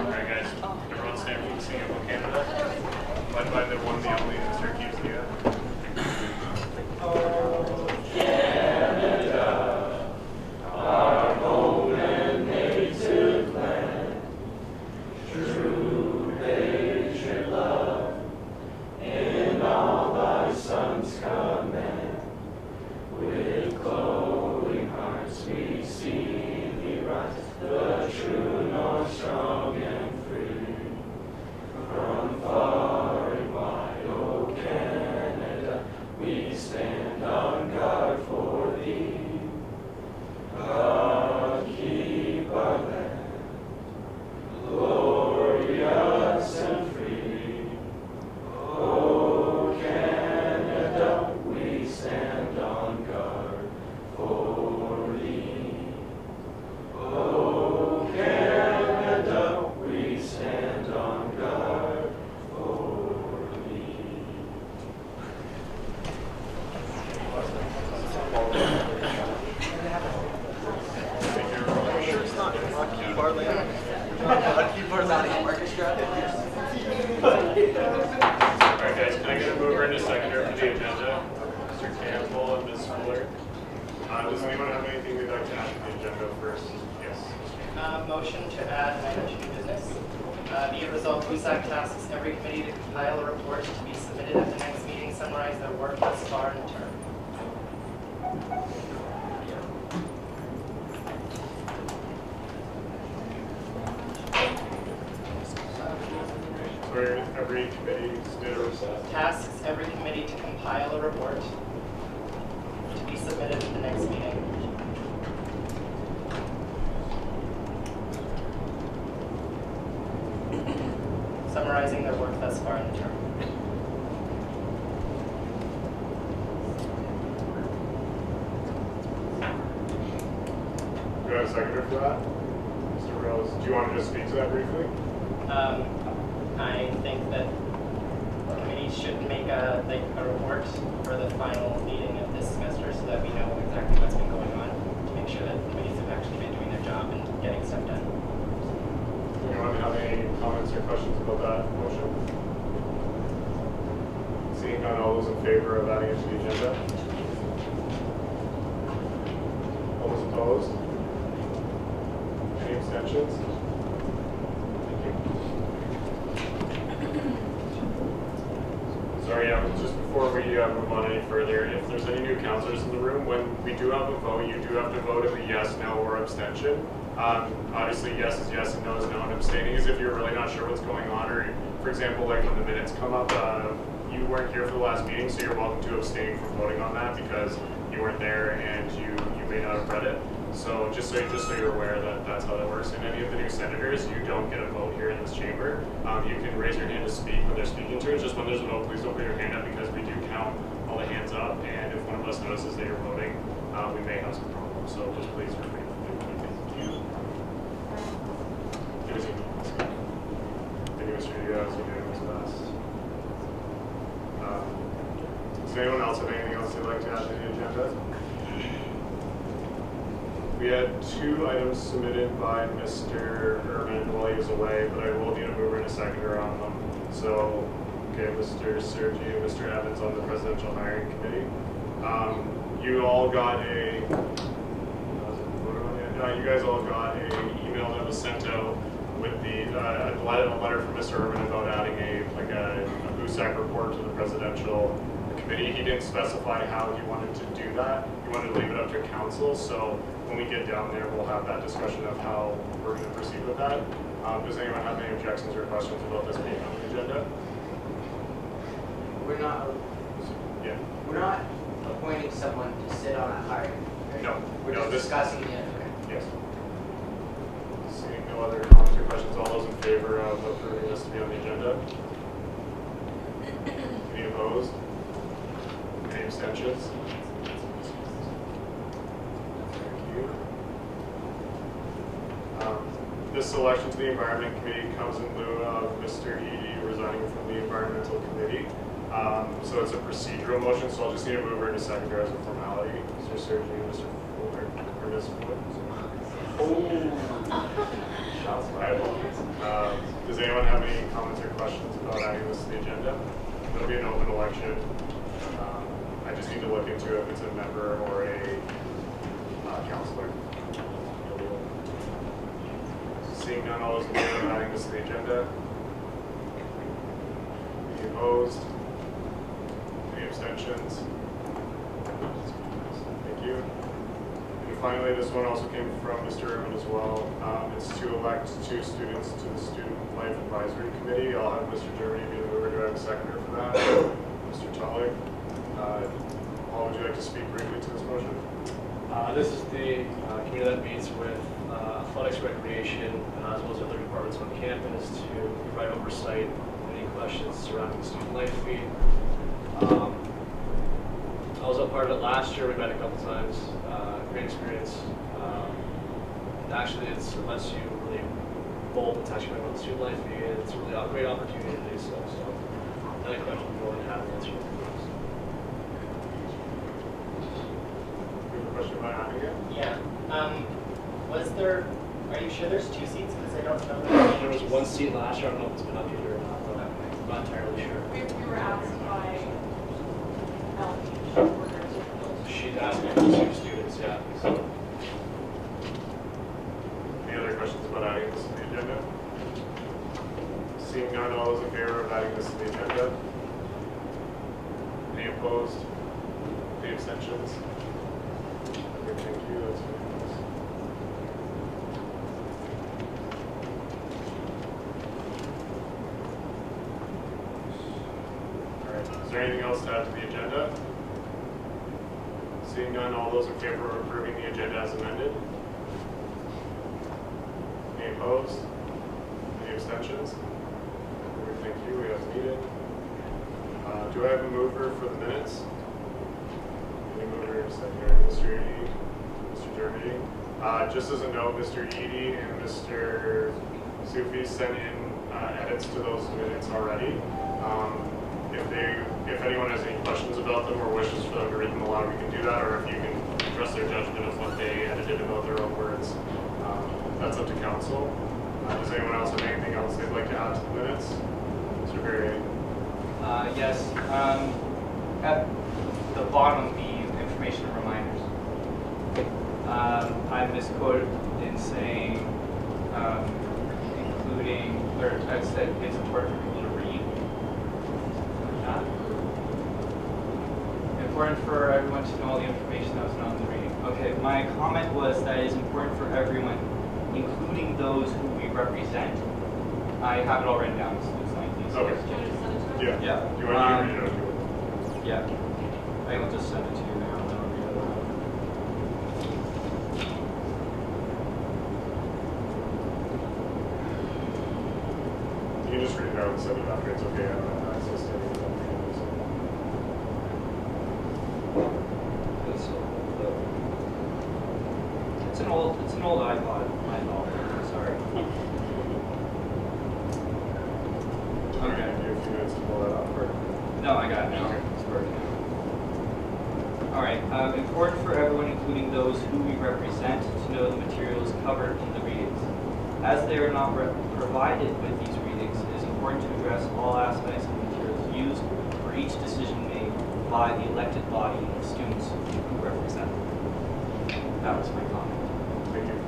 Alright guys, everyone stand for the singing of Canada. Led by the one, the only, Mr. Keeps Oh, Canada, our home and native land, true patriot love, in all thy sons command. With glowing hearts we see thee rise, the true north, strong and free. From far and wide, O Canada, we stand on guard for thee. God keep our land glorious and free. O Canada, we stand on guard for thee. O Canada, we stand on guard for thee. Sure it's not Rocky Barland. Rocky Barland Orchestra. Alright guys, can I get a mover and a seconder for the agenda? Mr. Campbell and Ms. Fuller. Does anyone have anything they'd like to add to the agenda first? Yes. Motion to add item to new business. Be it resolved, BUSAC tasks every committee to compile a report to be submitted at the next meeting, summarize their work thus far in the term. Where every committee did a recess. Tasks every committee to compile a report to be submitted at the next meeting. Summarizing their work thus far in the term. Do you have a seconder for that? Mr. Rose, do you want to just speak to that briefly? I think that committees should make a report for the final meeting of this semester so that we know exactly what's been going on, to make sure that committees have actually been doing their job and getting stuff done. Anyone have any comments or questions about that motion? Seeing none, all those in favor of adding it to the agenda? All those opposed? Any abstentions? Thank you. Sorry, just before we move on any further, if there's any new councillors in the room, when we do have a vote, you do have to vote in the yes, no, or abstention. Obviously, yes is yes and no is no, and abstaining is if you're really not sure what's going on, or for example, like when the minutes come up, you weren't here for the last meeting, so you're welcome to abstain from voting on that because you weren't there and you may not have read it. So just so you're aware that that's how that works. And any of the new senators, you don't get a vote here in this chamber. You can raise your hand to speak when they're speaking to it. Just when there's a vote, please don't put your hand up because we do count all the hands up. And if one of us notices that you're voting, we may have some problems. So just please refrain from doing anything. Does anyone else have anything else they'd like to add to the agenda? We had 2 items submitted by Mr. Urban while he was away, but I will need a mover and a seconder on them. So, okay, Mr. Sergi and Mr. Evans on the Presidential Hiring Committee. You all got a, you guys all got an email that was sent out with a letter from Mr. Urban about adding a BUSAC report to the Presidential Committee. He didn't specify how he wanted to do that. He wanted to leave it up to council. So when we get down there, we'll have that discussion of how we're going to proceed with that. Does anyone have any objections or questions about this being on the agenda? We're not appointing someone to sit on a hiring. Right? No. We're just discussing it. Yes. Seeing no other comments or questions, all those in favor of approving this to be on the agenda? Any opposed? Any abstentions? Thank you. This selection to the Environment Committee comes in lieu of Mr. Eady resigning from the Environmental Committee. So it's a procedural motion, so I'll just need a mover and a seconder as a formality. Mr. Sergi and Mr. Fuller, or Ms. Fuller. Oh, shots fired. Does anyone have any comments or questions about adding this to the agenda? It'll be an open election. I just need to look into if it's a member or a counselor. Seeing none, all those in favor of adding this to the agenda? Any opposed? Any abstentions? Thank you. And finally, this one also came from Mr. Irwin as well. It's to elect 2 students to the Student Life Advisory Committee. I'll have Mr. Germany be the mover. Do I have a seconder for that? Mr. Tully. Paul, would you like to speak briefly to this motion? This is the committee that meets with athletics, recreation, as well as other departments on campus to provide oversight on any questions surrounding the student life fee. I was a part of it last year. We met a couple times. Great experience. Actually, it lets you really bold and touch about the student life fee. It's really a great opportunity to do so. So, any questions, we're willing to have an answer. Question about adding it? Yeah. Was there, are you sure there's 2 seats? Because I don't know. There was 1 seat last year. I don't know if it's been updated or not, though. I'm not entirely sure. We were asked by Melanie. She's asking for 2 students, yeah. So, Any other questions about adding this to the agenda? Seeing none, all those in favor of adding this to the agenda? Any opposed? Any abstentions? Okay, thank you. That's unanimous. All right. Is there anything else to add to the agenda? Seeing none, all those in favor of approving the agenda as amended? Any opposed? Any abstentions? Okay, thank you. We have needed. Do I have a mover for the minutes? Any movers? Mr. Eady, Mr. Germany. Just as a note, Mr. Eady and Mr. Sufi sent in edits to those minutes already. If anyone has any questions about them or wishes for them to read them aloud, we can do that, or if you can trust their judgment of what they edited about their own words, that's up to council. Does anyone else have anything else they'd like to add to the minutes? Mr. Berry? Yes. At the bottom, the information reminders. I misquoted in saying including, or I said it's important for people to read. Important for everyone to know all the information that was not in the reading. Okay, my comment was that it is important for everyone, including those who we represent. I have it all written down, so it's like these. Okay. Do you want to send it to us? Yeah. Yeah. Do you want to read it out? Yeah. I will just send it to you now. And then I'll read it aloud. You can just read it out and send it after. It's okay. I don't have access to any of them. It's an old iPod. My fault. Sorry. Okay. Give you a few minutes to pull that up. Or... No, I got it now. It's working. All right. Important for everyone, including those who we represent, to know the materials covered in the readings. As they are not provided with these readings, it is important to address all aspects of the materials used for each decision made by the elected body of students who represent them. That was my comment. Thank you.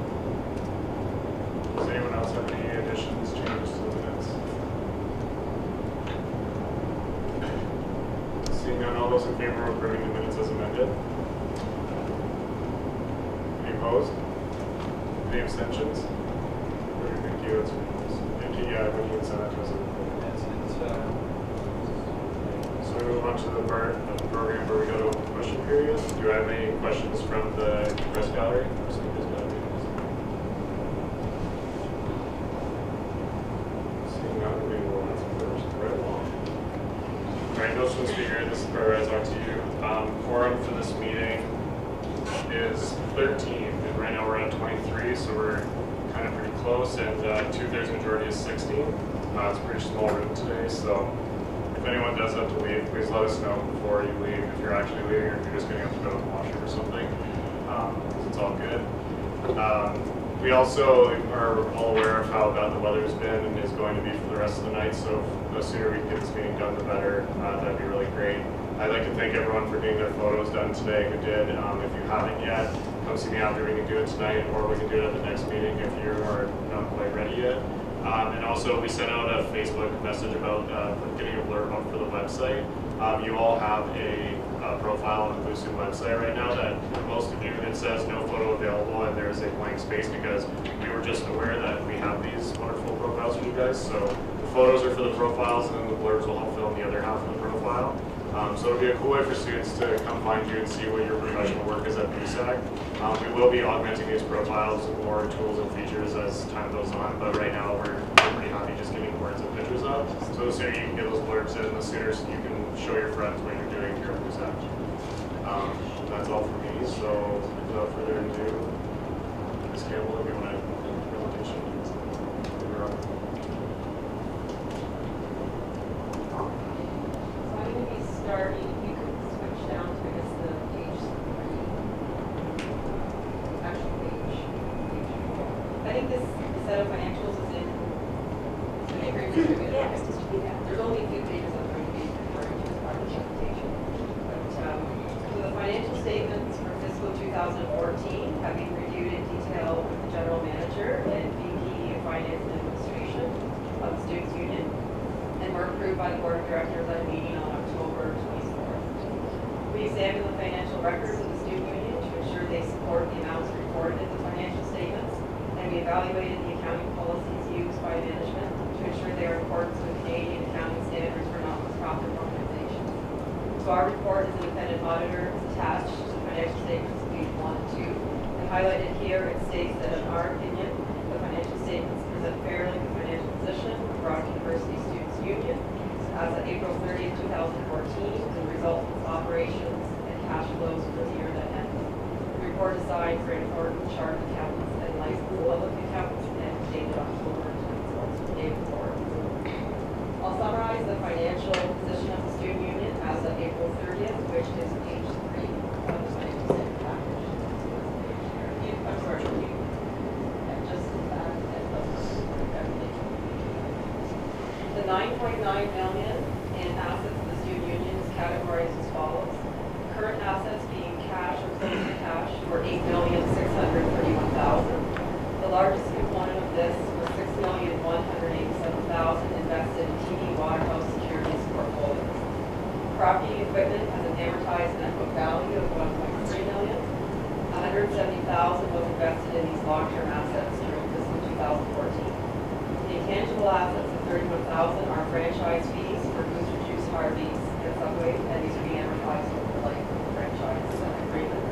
Does anyone else have any additions, changes to the minutes? Seeing none, all those in favor of approving the minutes as amended? Any opposed? Any abstentions? Okay, thank you. That's unanimous. Thank you. Yeah, when you can send that to us. So we move on to the part of the program where we go to open question period. Do I have any questions from the press gallery? Or speakers gallery? Seeing none, we will answer first. Right along. All right, motion speaker, this is where I talk to you. Quorum for this meeting is 13, and right now we're at 23, so we're kind of pretty close, and 2/3 majority is 16. It's a pretty small room today, so if anyone does have to leave, please let us know before you leave, if you're actually leaving or if you're just getting up to go to the washroom or something, because it's all good. We also are all aware of how bad the weather's been and is going to be for the rest of the night, so the sooner we can get this meeting done, the better. That'd be really great. I'd like to thank everyone for getting their photos done today who did. If you haven't yet, come see me after. We can do it tonight, or we can do it at the next meeting if you are not quite ready yet. And also, we sent out a Facebook message about getting a blurb up for the website. You all have a profile on the BUSAC website right now that most of you, it says no photo available, and there's a blank space because we were just aware that we have these wonderful profiles for you guys. So the photos are for the profiles, and then the blurbs will help fill in the other half of the profile. So it'll be a cool way for students to come find you and see what your professional work is at BUSAC. We will be augmenting these profiles with more tools and features as time goes on, but right now we're pretty happy just getting words and pictures up. So the sooner you can get those blurbs in, the sooner you can show your friends what you're doing here at BUSAC. That's all for me, so without further ado, Ms. Campbell, if you want to do the presentation. You're up. So I'm going to be starting, you can switch down to, I guess, the page 3. Actual page 4. I think this set of financials is in the agreement distributed. Yes, distributed. There's only a few pages I'm going to be referring to as part of the presentation. But so the financial statements for fiscal 2014 have been reviewed in detail with the general manager and VP of Finance and Administration of the Students' Union, and were approved by the board of directors at a meeting on October 24th. We examined the financial records of the Student Union to ensure they support the amounts reported in the financial statements, and we evaluated the accounting policies used by management to ensure they are in accordance with Canadian accounting standards for not-for-profit organizations. So our report as independent auditor is attached to the financial statements of page 1 and 2. And highlighted here, it states that in our opinion, the financial statements present fairly the financial position of Brock University Students' Union as of April 30th, 2014, and the results of its operations and cash flows for the year that ended. The report is signed for an important chartered accountants and licensed public accountants and dated October 24th, the day before. I'll summarize the financial position of the Student Union as of April 30th, which is page 3 of the financial statement package. I'm sorry, just that, everything. The $9.9 million in assets of the Student Union is categorized as follows. Current assets being cash or close to cash were $8,631,000. The largest component of this was $6,187,000 invested in TD Waterhouse Securities portfolios. Property and equipment has an amortized net book value of $1.3 million. $170,000 was invested in these long-term assets during fiscal 2014. The intangible assets of $31,000 are franchise fees for Booster Juice, Harvey's, and Subway, and these are being amortized over the life of the franchise agreement.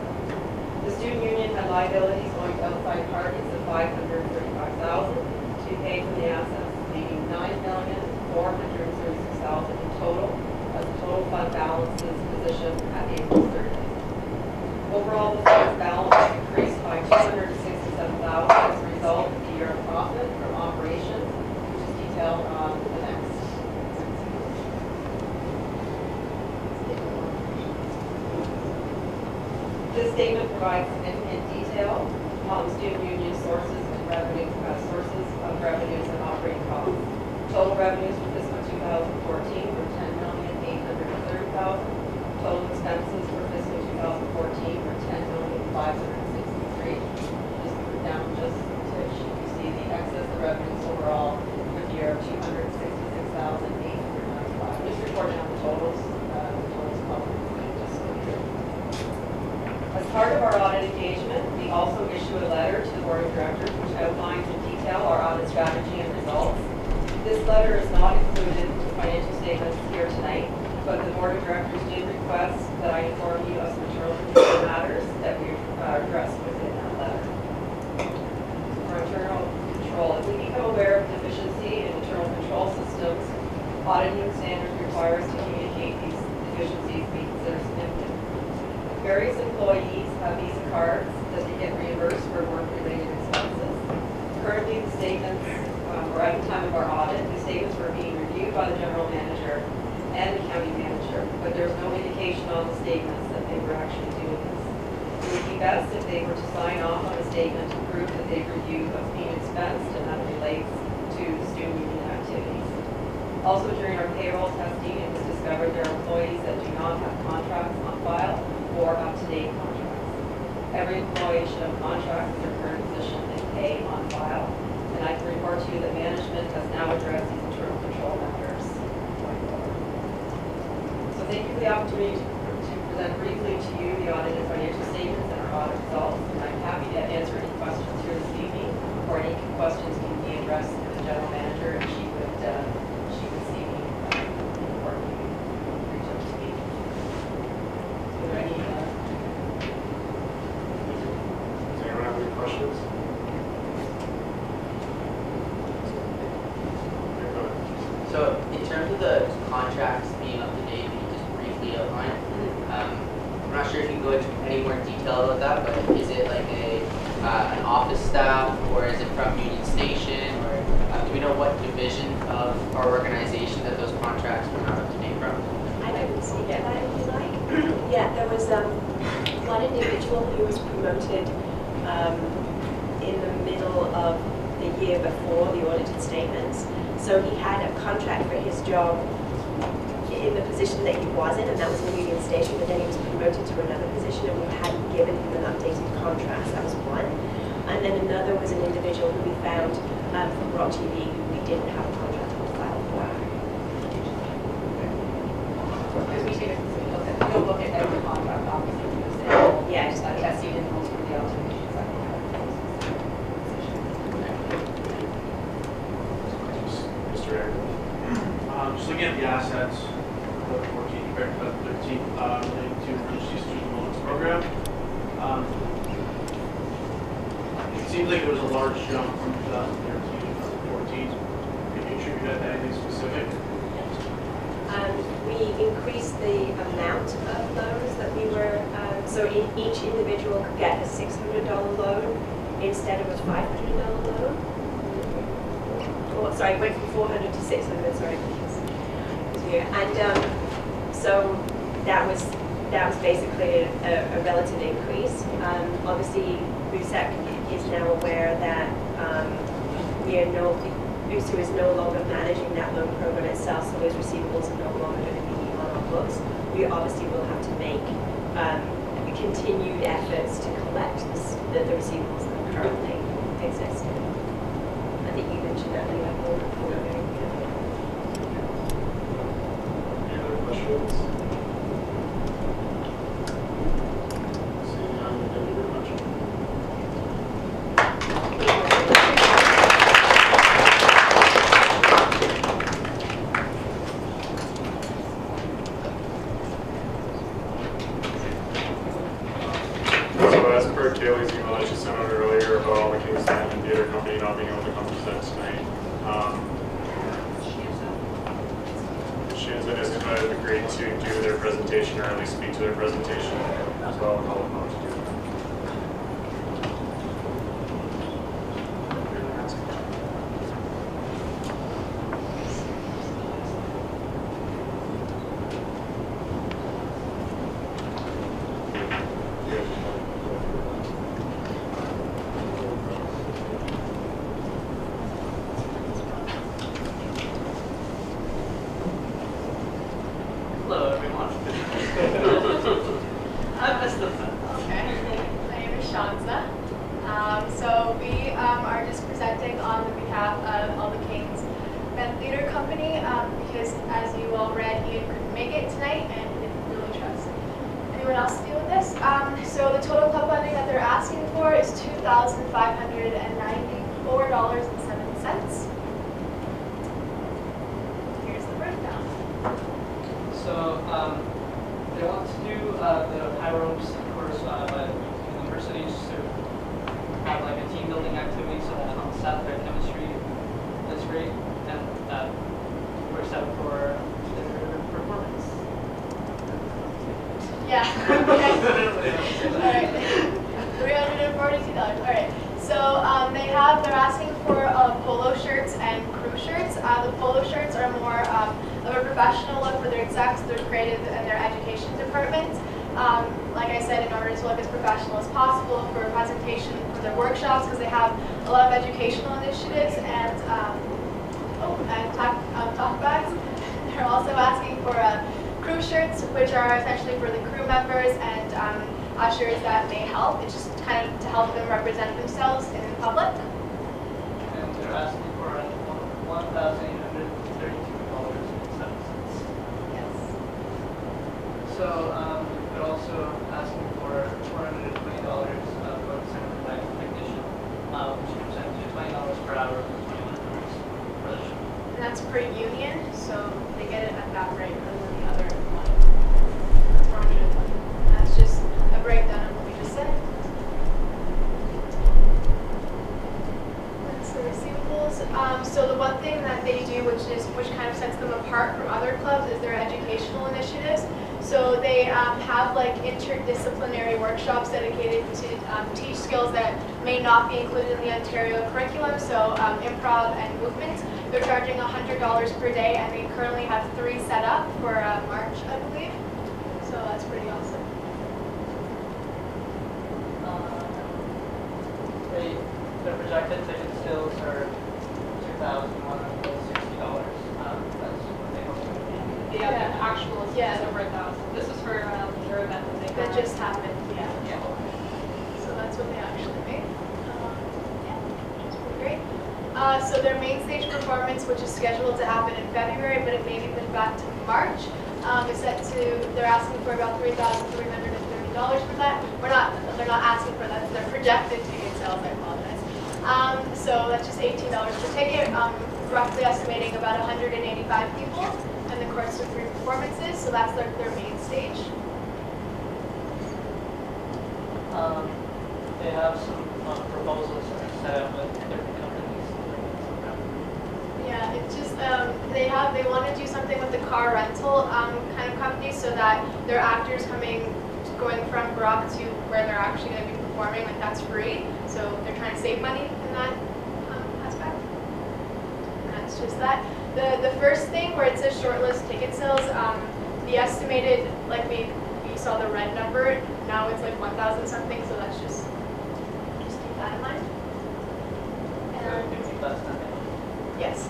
The Student Union had liabilities going to outside parties of $535,000 to be paid from the assets, leaving $9,436,000 in total as the total fund balances position at April 30th. Overall, the fund's balance increased by $267,000 as a result of the year of profit from operations, which is detailed on the next. This statement provides significant detail on the Student Union sources of revenues and operating costs. Total revenues for fiscal 2014 were $10,830,000. Total expenses for fiscal 2014 were $10,563,000. Just down just a touch, you see the excess of revenues overall for the year of $266,895. Just reporting on the totals publicly just so here. As part of our audit engagement, we also issue a letter to the board of directors which outlines in detail our audit strategy and results. This letter is not included in the financial statements here tonight, but the board of directors did request that I inform you of some internal control matters that we addressed within that letter. For internal control, if we become aware of deficiency in internal control systems, auditing standards require us to communicate these deficiencies we consider significant. Various employees have Visa cards that they get reimbursed for work-related expenses. Currently, the statements, or at the time of our audit, the statements were being reviewed by the general manager and the county manager, but there's no indication on the statements that they were actually doing this. It would be best if they were to sign off on a statement to prove that they've reviewed what's being expensed and that it relates to student union activities. Also, during our payroll testing, it was discovered there are employees that do not have contracts on file or up-to-date contracts. Every employee should have contracts in their current position and pay on file. And I can report to you that management has now addressed these internal control matters going forward. So thank you for the opportunity to present briefly to you the audited financial statements and our audit results. And I'm happy to answer any questions here this evening, or any questions can be addressed to the general manager, and she would see me or reach out to me. Are there any? Does anyone have any questions? Okay, go ahead. So in terms of the contracts being up to date, can you just briefly outline it? I'm not sure if you can go into any more detail about that, but is it like an office staff, or is it from Union Station, or do we know what division of our organization that those contracts were not up to date from? I can speak to that if you like. Yeah, there was one individual who was promoted in the middle of the year before the audited statements. So he had a contract for his job in the position that he was in, and that was in Union Station, but then he was promoted to another position and we hadn't given him an updated contract. That was one. And then another was an individual who we found from BrockTV who we didn't have a contract on file for. Because we take we don't look at every contract, obviously, because Yeah, just like testing and most of the alterations that we have. Mr. Aaron. Just looking at the assets, the 14 compared to the 13, related to emergency student loans program. It seems like there was a large jump from 2013 to 2014. Can you attribute that to anything specific? We increased the amount of loans that we were, so each individual could get a $600 loan instead of a $500 loan. Oh, sorry, went from 400 to 600, sorry. And so that was basically a relative increase. Obviously, BUSAC is now aware that BUSAC is no longer managing that loan program itself, so those receivables are no longer going to be on our books. We obviously will have to make continued efforts to collect the receivables that currently exist. I think you mentioned that in the report. Any other questions? Seeing none, thank you very much. So as per Kaylee's email that she sent out earlier about all the King's Landing Theatre Company not being able to come present tonight, Shannon has agreed to do their presentation, or at least speak to their presentation as well. I'll call them out to do that. Hello, everyone. I missed the Okay, my name is Shanza. So we are just presenting on the behalf of All the Kings Men Theatre Company because, as you all read, Ian couldn't make it tonight and he didn't really trust anyone else to deal with this. So the total club funding that they're asking for is $2,594.07. Here's the breakdown. So they want to do the high ropes, of course, but universities to have like a team building activity so that on staff their chemistry is great and that works out for their performance. Yeah. Okay. All right. $342. All right. So they're asking for polo shirts and crew shirts. The polo shirts are more of a professional look for their execs, their creative, and their education departments. like I said, in order to look as professional as possible for a presentation for their workshops, because they have a lot of educational initiatives and talk bags. They're also asking for crew shirts, which are essentially for the crew members and ushers that may help. It's just kind of to help them represent themselves in public. And they're asking for $1,832.07. Yes. So they're also asking for $420 for the center life technician, which represents $20 per hour for 21 hours for the shift. And that's per union, so they get it at that rate rather than the other one. That's 420. That's just a breakdown of what we just said. That's the receivables. So the one thing that they do, which kind of sets them apart from other clubs, is their educational initiatives. So they have like interdisciplinary workshops dedicated to teach skills that may not be included in the Ontario curriculum. So improv and movement. They're charging $100 per day, and they currently have 3 set up for March, I believe. So that's pretty awesome. Their projected ticket sales are $2,160. That's what they hope to be. The actual is Yeah. over 1,000. This is for their event that they That had. just happened, yeah. Yeah. So that's what they actually made. Yeah, which is pretty great. So their main stage performance, which is scheduled to happen in February, but it may be pushed back to March, is set to, they're asking for about $3,330 for that. They're not asking for that, they're projected ticket sales, I apologize. So that's just $18 per ticket, roughly estimating about 185 people in the course of 3 performances, so that's their main stage. They have some proposals that are set up with different companies. Yeah, it's just they want to do something with the car rental kind of companies, so that their actors going from Brock to where they're actually going to be performing, like that's free. So they're trying to save money in that aspect. And that's just that. The first thing where it says shortlist ticket sales, the estimated, like we saw the red number, now it's like 1,000 something, so that's just keep that in mind. And yes,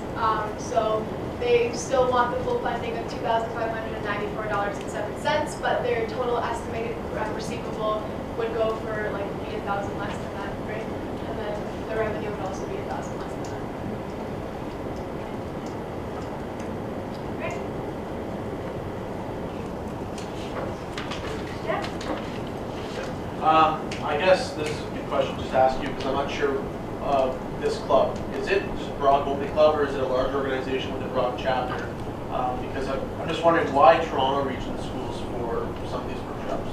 so they still want the full funding of $2,594.07, but their total estimated receivable would go for like be 1,000 less than that, right? And then the revenue would also be 1,000 less than that. Right? Yeah. I guess this is a good question just to ask you, because I'm not sure of this club. Is it just Brock only club, or is it a large organization with a Brock chapter? Because I'm just wondering why Toronto Region Schools for some of these workshops.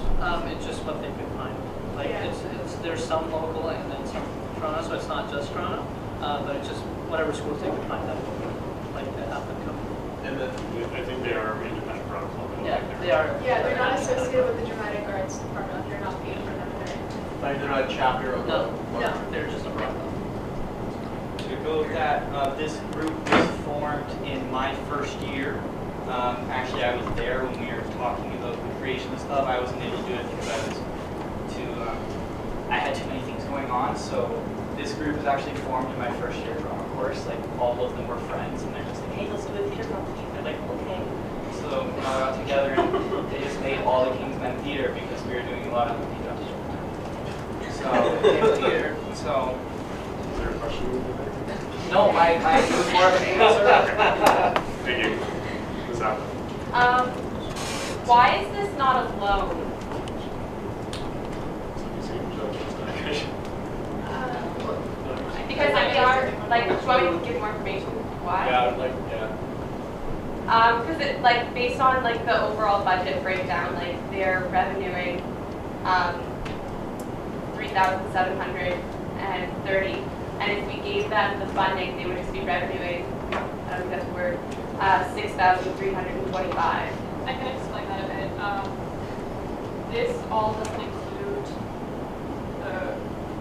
It's just what they could find. Like Yeah. there's some local and then some Toronto, so it's not just Toronto, but it's just whatever schools they could find that like that have them come. And then I think they are an independent Brock club. Yeah, they are. Yeah, they're not associated with the Dramatic Arts Department. You're not paid for them. they're not a chapter of No, the they're just a Brock club. To go with that, this group was formed in my first year. Actually, I was there when we were talking about the creation of this club. I wasn't able to do it because I had too many things going on. So this group was actually formed in my first year drama course. Like all of them were friends, and they're just like, hey, let's do a theater competition. They're like, okay. So we all got together and they just made all the Kingsmen Theater because we were doing a lot of theater. So theater. So. Is there a question? No, I it was more of an answer. Thank you. What's that? Why is this not a loan? Because like they are, like, do you want me to give more information? Why? Because it, like, based on like the overall budget breakdown, like they're revenuing 3,730, and if we gave them the funding, they would just be revenuing, I don't know if that's a word, 6,325. I can explain that a bit. This all doesn't include the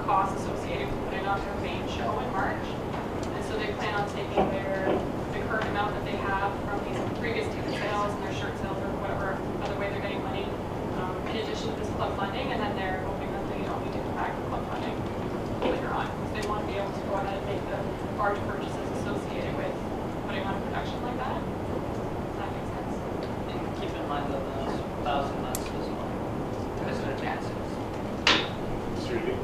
costs associated with putting on their main show in March. And so they plan on taking the current amount that they have from these previous ticket sales and their shirt sales or whatever other way they're getting money, in addition direction like that. Does that make sense? And keep in mind that there's 1,000 months as well. Because of advances. Mr. Eby?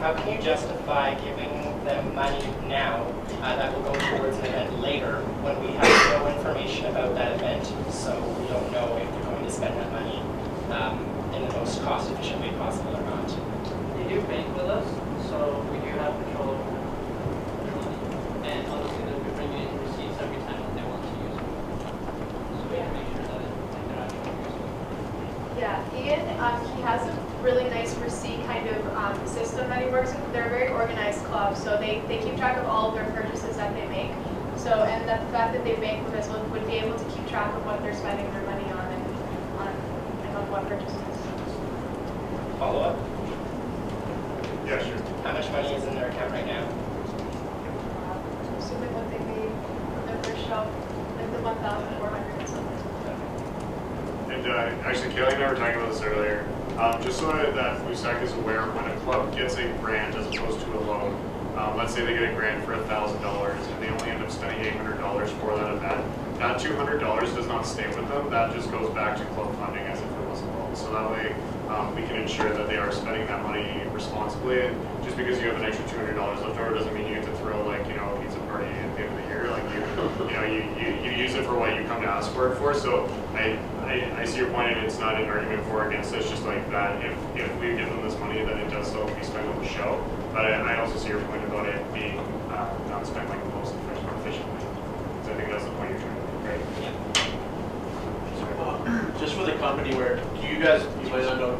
How can you justify giving them money now that will go towards an event later when we have no information about that event, so we don't know if they're going to spend that money in the most cost-efficient way possible or not? They do bank with us, so we do have control over their money. And honestly, they'll be bringing in receipts every time that they want to use it. So we can make sure that they're actually using it. Yeah, Ian, he has a really nice receipt kind of system that he works with. They're a very organized club, so they keep track of all of their purchases that they make. So, and the fact that they bank with us would be able to keep track of what they're spending their money on and on what purchases. Follow up? Yeah, sure. How much money is in their account right now? Assuming what they made from their first shop, like the 1,400 or something. And actually, Kaylee and I were talking about this earlier. Just so that BUSAC is aware, when a club gets a grant as opposed to a loan, let's say they get a grant for $1,000 and they only end up spending $800 for that event, that $200 does not stay with them. That just goes back to club funding as if it was a loan. So that way, we can ensure that they are spending that money responsibly. And just because you have an extra $200 left over doesn't mean you get to throw like a pizza party at the end of the year. Like you use it for what you come to ask for it for. So I see your point, and it's not an argument for or against it. It's just like that. If we give them this money, then it does still be spent on the show. But I also see your point about it being not spent like the most efficiently. So I think that's the point you're trying to make, right? Yeah. Just for the company, where you might not know,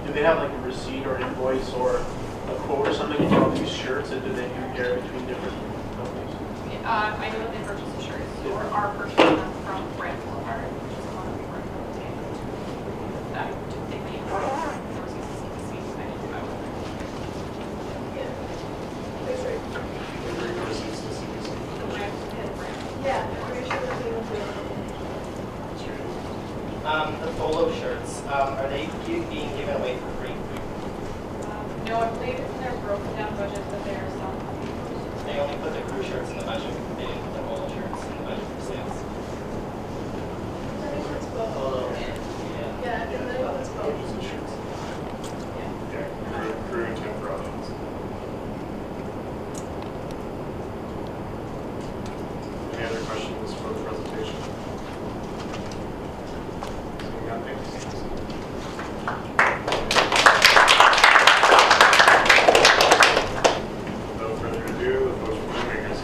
do they have like a receipt or an invoice or a quote or something for all these shirts, and do they compare between different companies? I know that they purchased the shirts, or are purchasing them from Brand Flipkart, which is one of the work that they made. There was a CCC that I need to buy with them. Yeah, pretty sure that they will do it. The polo shirts, are they being given away for free? No, I believe it's in their broken down budget that they are selling. They only put the crew shirts in the budget. They didn't put the polo shirts in the budget for sales. I think it's both. Yeah. Yeah, and then it's both. Yeah, crew and temp projects. Any other questions for the presentation? Seeing none, thanks. Without further ado, the motion for the makers.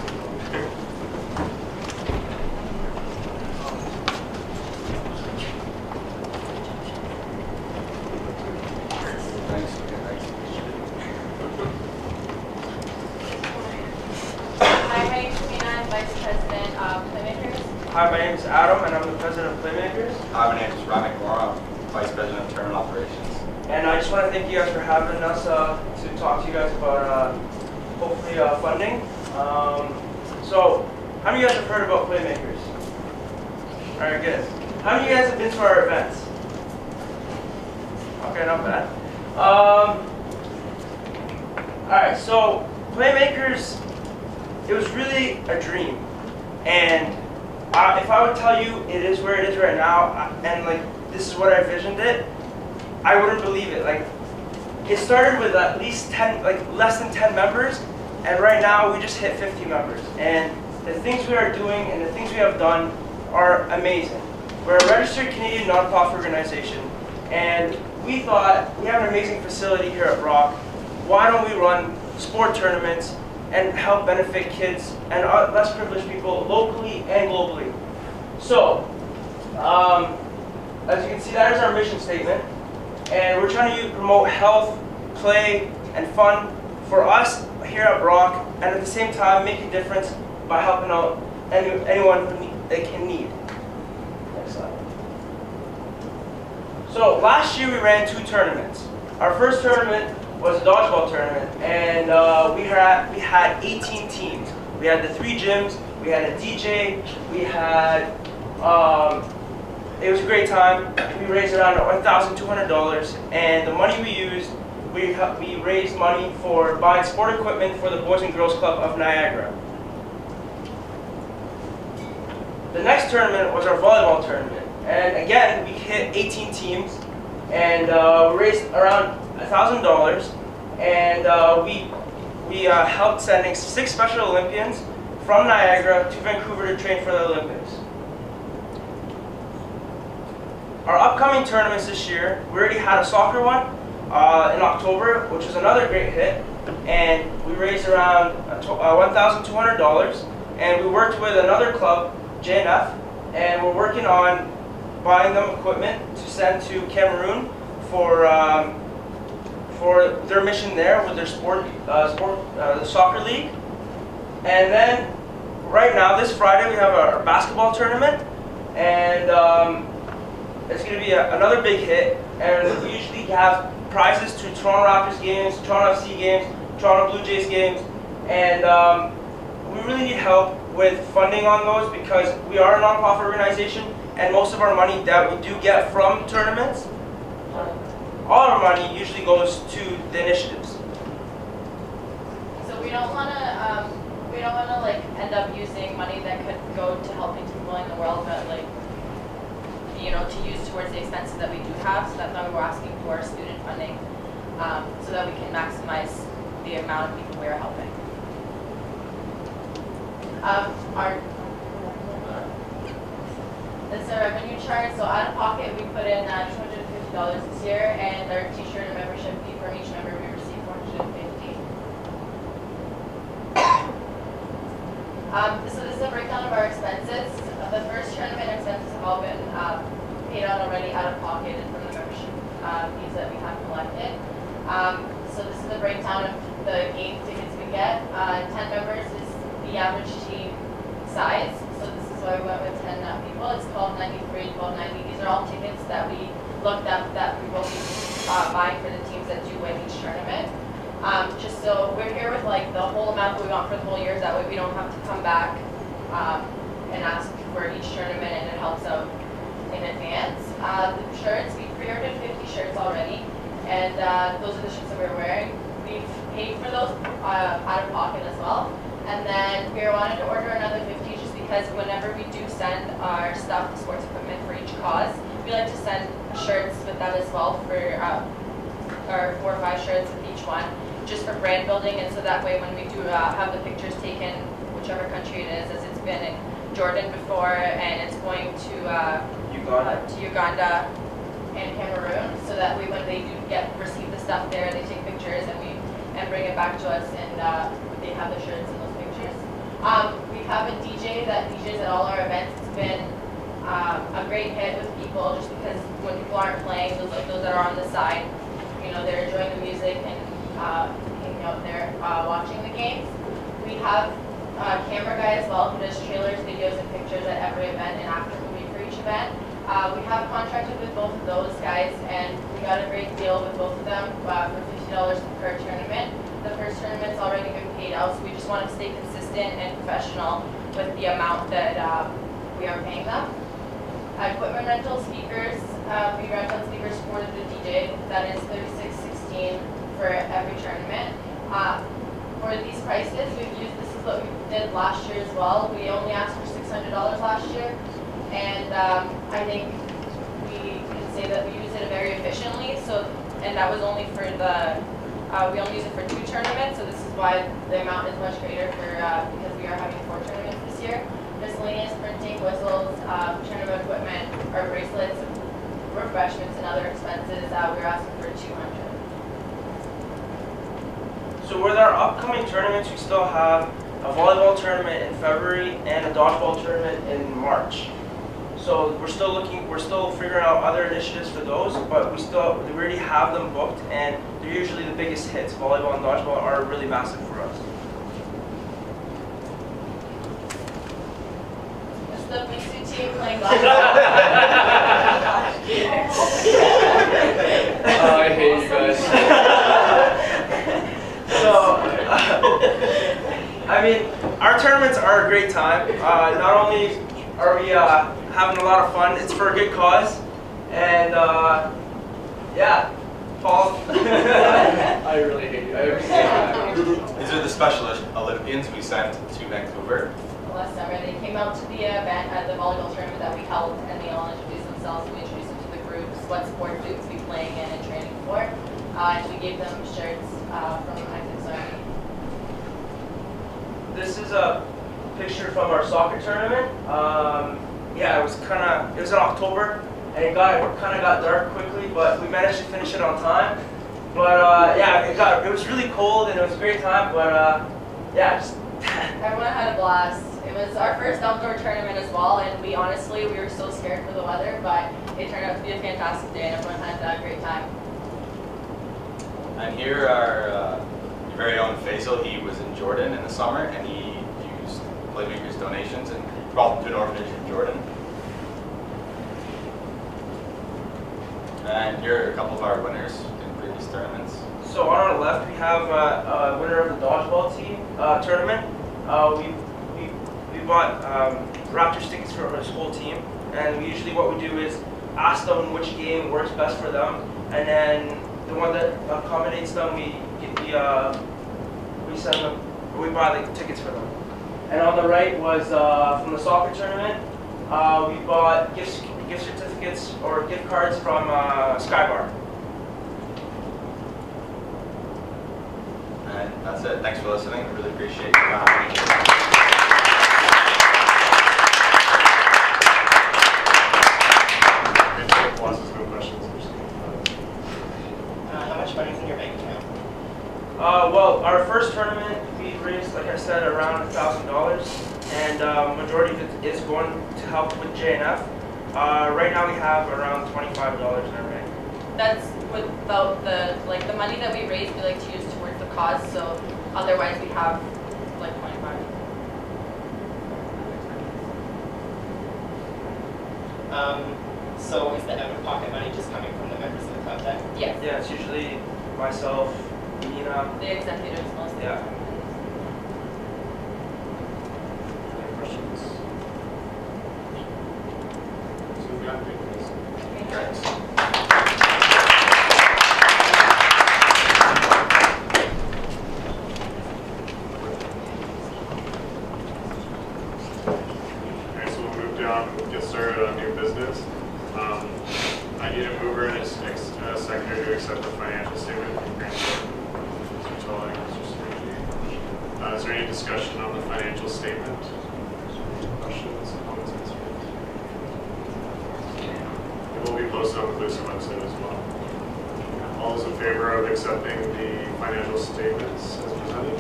Hi, my name is Sabina, I'm Vice President of Playmakers. Hi, my name is Adam, and I'm the president of Playmakers. Hi, my name is Rami Kumar, I'm Vice President of Tournament Operations. And I just want to thank you guys for having us to talk to you guys about hopefully funding. So, how many of you guys have heard about Playmakers? All right, good. How many of you guys have been to our events? Okay, not bad. All right, so Playmakers, it was really a dream, and if I would tell you it is where it is right now, and like this is what I envisioned it, I wouldn't believe it. Like, it started with at least 10, like less than 10 members, and right now we just hit 50 members. And the things we are doing and the things we have done are amazing. We're a registered Canadian nonprofit organization, and we thought we have an amazing facility here at Brock. Why don't we run sport tournaments and help benefit kids and less privileged people locally and globally? So, as you can see, that is our mission statement. And we're trying to promote health, play, and fun for us here at Brock, and at the same time make a difference by helping out anyone in need. Next slide. So last year we ran 2 tournaments. Our first tournament was a dodgeball tournament, and we had 18 teams. We had the 3 gyms, we had a DJ, we had, it was a great time. We raised around $1,200, and the money we used, we raised money for buying sport equipment for the Boys and Girls Club of Niagara. the next tournament was our volleyball tournament. And again, we hit 18 teams, and we raised around $1,000. And we helped sending 6 Special Olympians from Niagara to Vancouver to train for the Olympics. Our upcoming tournaments this year, we already had a soccer one in October, which was another great hit, and we raised around $1,200. And we worked with another club, JNF, and we're working on buying them equipment to send to Cameroon for their mission there with their the soccer league. And then right now, this Friday, we have our basketball tournament, and it's going to be another big hit. And we usually have prizes to Toronto Raptors games, Toronto FC games, Toronto Blue Jays games, and we really need help with funding on those because we are a nonprofit organization, and most of our money that we do get from tournaments, all our money usually goes to the initiatives. So we don't want to like end up using money that could go to helping people in the world, but like, you know, to use towards the expenses that we do have. So that's why we're asking for student funding, so that we can maximize the amount of people we are helping. This is our revenue chart. So out of pocket, we put in $250 this year, and our t-shirt and membership fee from each member we receive $450. So this is a breakdown of our expenses. The first tournament expenses have all been paid out already out of pocket and from the membership fees that we have collected. So this is the breakdown of the game tickets we get. 10 members is the average team size. So this is why we went with 10 people. It's 1293, 1290. These are all tickets that we looked up that we will be buying for the teams that do win each tournament. Just so we're here with like the whole amount that we want for the whole year. That way we don't have to come back and ask for each tournament, and it helps out in advance. The shirts, we pre-ordered 50 shirts already, and those are the shirts that we're wearing. We've paid for those out of pocket as well. And then we wanted to order another 50 just because whenever we do send our stuff, the sports equipment for each cause, we like to send shirts with that as well for our 4 or 5 shirts with each one, just for brand building. And so that way when we do have the pictures taken, whichever country it is, as it's been in Jordan before, and it's going to Uganda and Cameroon, so that way when they do receive the stuff there, they take pictures and bring it back to us, and they have the shirts and those pictures. We have a DJ that DJs at all our events. It's been a great hit with people, just because when people aren't playing, those that are on the side, you know, they're enjoying the music and hanging out there watching the games. We have a camera guy as well who does trailers, videos, and pictures at every event and after movie for each event. We have contracted with both of those guys, and we got a great deal with both of them for $50 per tournament. The first tournament's already been paid out, so we just want to stay consistent and professional with the amount that we are paying them. Equipment rental, speakers, we rent out speakers for the DJ. That is $36.16 for every tournament. For these prices, this is what we did last year as well. We only asked for $600 last year, and I think we can say that we use it very efficiently. And that was only for we only use it for 2 tournaments, so this is why the amount is much greater because we are having 4 tournaments this year. Miscellaneous printing, whistles, tournament equipment, our bracelets, refreshments, and other expenses, we're asking for $200. So with our upcoming tournaments, we still have a volleyball tournament in February and a dodgeball tournament in March. So we're still figuring out other initiatives for those, but we already have them booked, and they're usually the biggest hits. Volleyball and dodgeball are really massive for us. It's the BC team playing dodgeball. Oh, I hate you guys. So, I mean, our tournaments are a great time. Not only are we having a lot of fun, it's for a good cause. And yeah, Paul. I really hate you. These are the Special Olympians we sent to Vancouver. last summer. They came out to the event at the volleyball tournament that we held, and they all introduced themselves. We introduced them to the groups, what sport groups we playing in and training for, and we gave them shirts from Active Army. This is a picture from our soccer tournament. Yeah, it was in October, and it kind of got dark quickly, but we managed to finish it on time. But yeah, it was really cold and it was a great time. But yeah, just Everyone had a blast. It was our first outdoor tournament as well, and we were so scared for the weather, but it turned out to be a fantastic day, and everyone had a great time. And here are your very own Faisal. He was in Jordan in the summer, and he used Playmakers donations and brought them to an orphanage in Jordan. And here are a couple of our winners in previous tournaments. so on our left we have a winner of the dodgeball team tournament. We bought Raptors tickets for his whole team, and usually what we do is ask them which game works best for them, and then the one that accommodates them, we send them, or we buy the tickets for them. And on the right was from the soccer tournament. We bought gift certificates or gift cards from Skybar. And that's it. Thanks for listening. We really appreciate your time. No questions. How much money is in your bank account? Well, our first tournament, we raised, like I said, around $1,000, and majority of it is going to help with JNF. Right now, we have around $25 in our bank. That's without the money that we raise, we like to use towards the cause. So otherwise, we have like 25. So is the out-of-pocket money just coming from the members of the club then? Yes. Yeah, it's usually myself, Nina. The executives mostly. Yeah. Any questions? So we've got papers. Thanks. Okay, so we'll move down, get started on new business. I need a mover and a seconder to accept the financial statement from Grant Thornton, Mr. Tulloch, Mr. Sturgey. Is there any discussion on the financial statement? Questions, comments, concerns? It will be posted on the BUSAC website as well. All those in favor of accepting the financial statements as presented?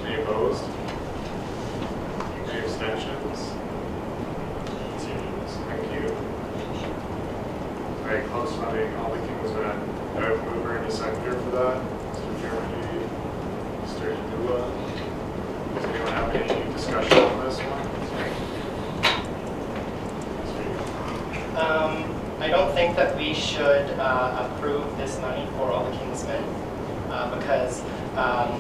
Any opposed? Any abstentions? Thank you. All right, close funding, all the Kingsmen. Do I have a mover and a seconder for that? Mr. Germany, Mr. Dula. Does anyone have any discussion on this one? I don't think that we should approve this money for all the Kingsmen because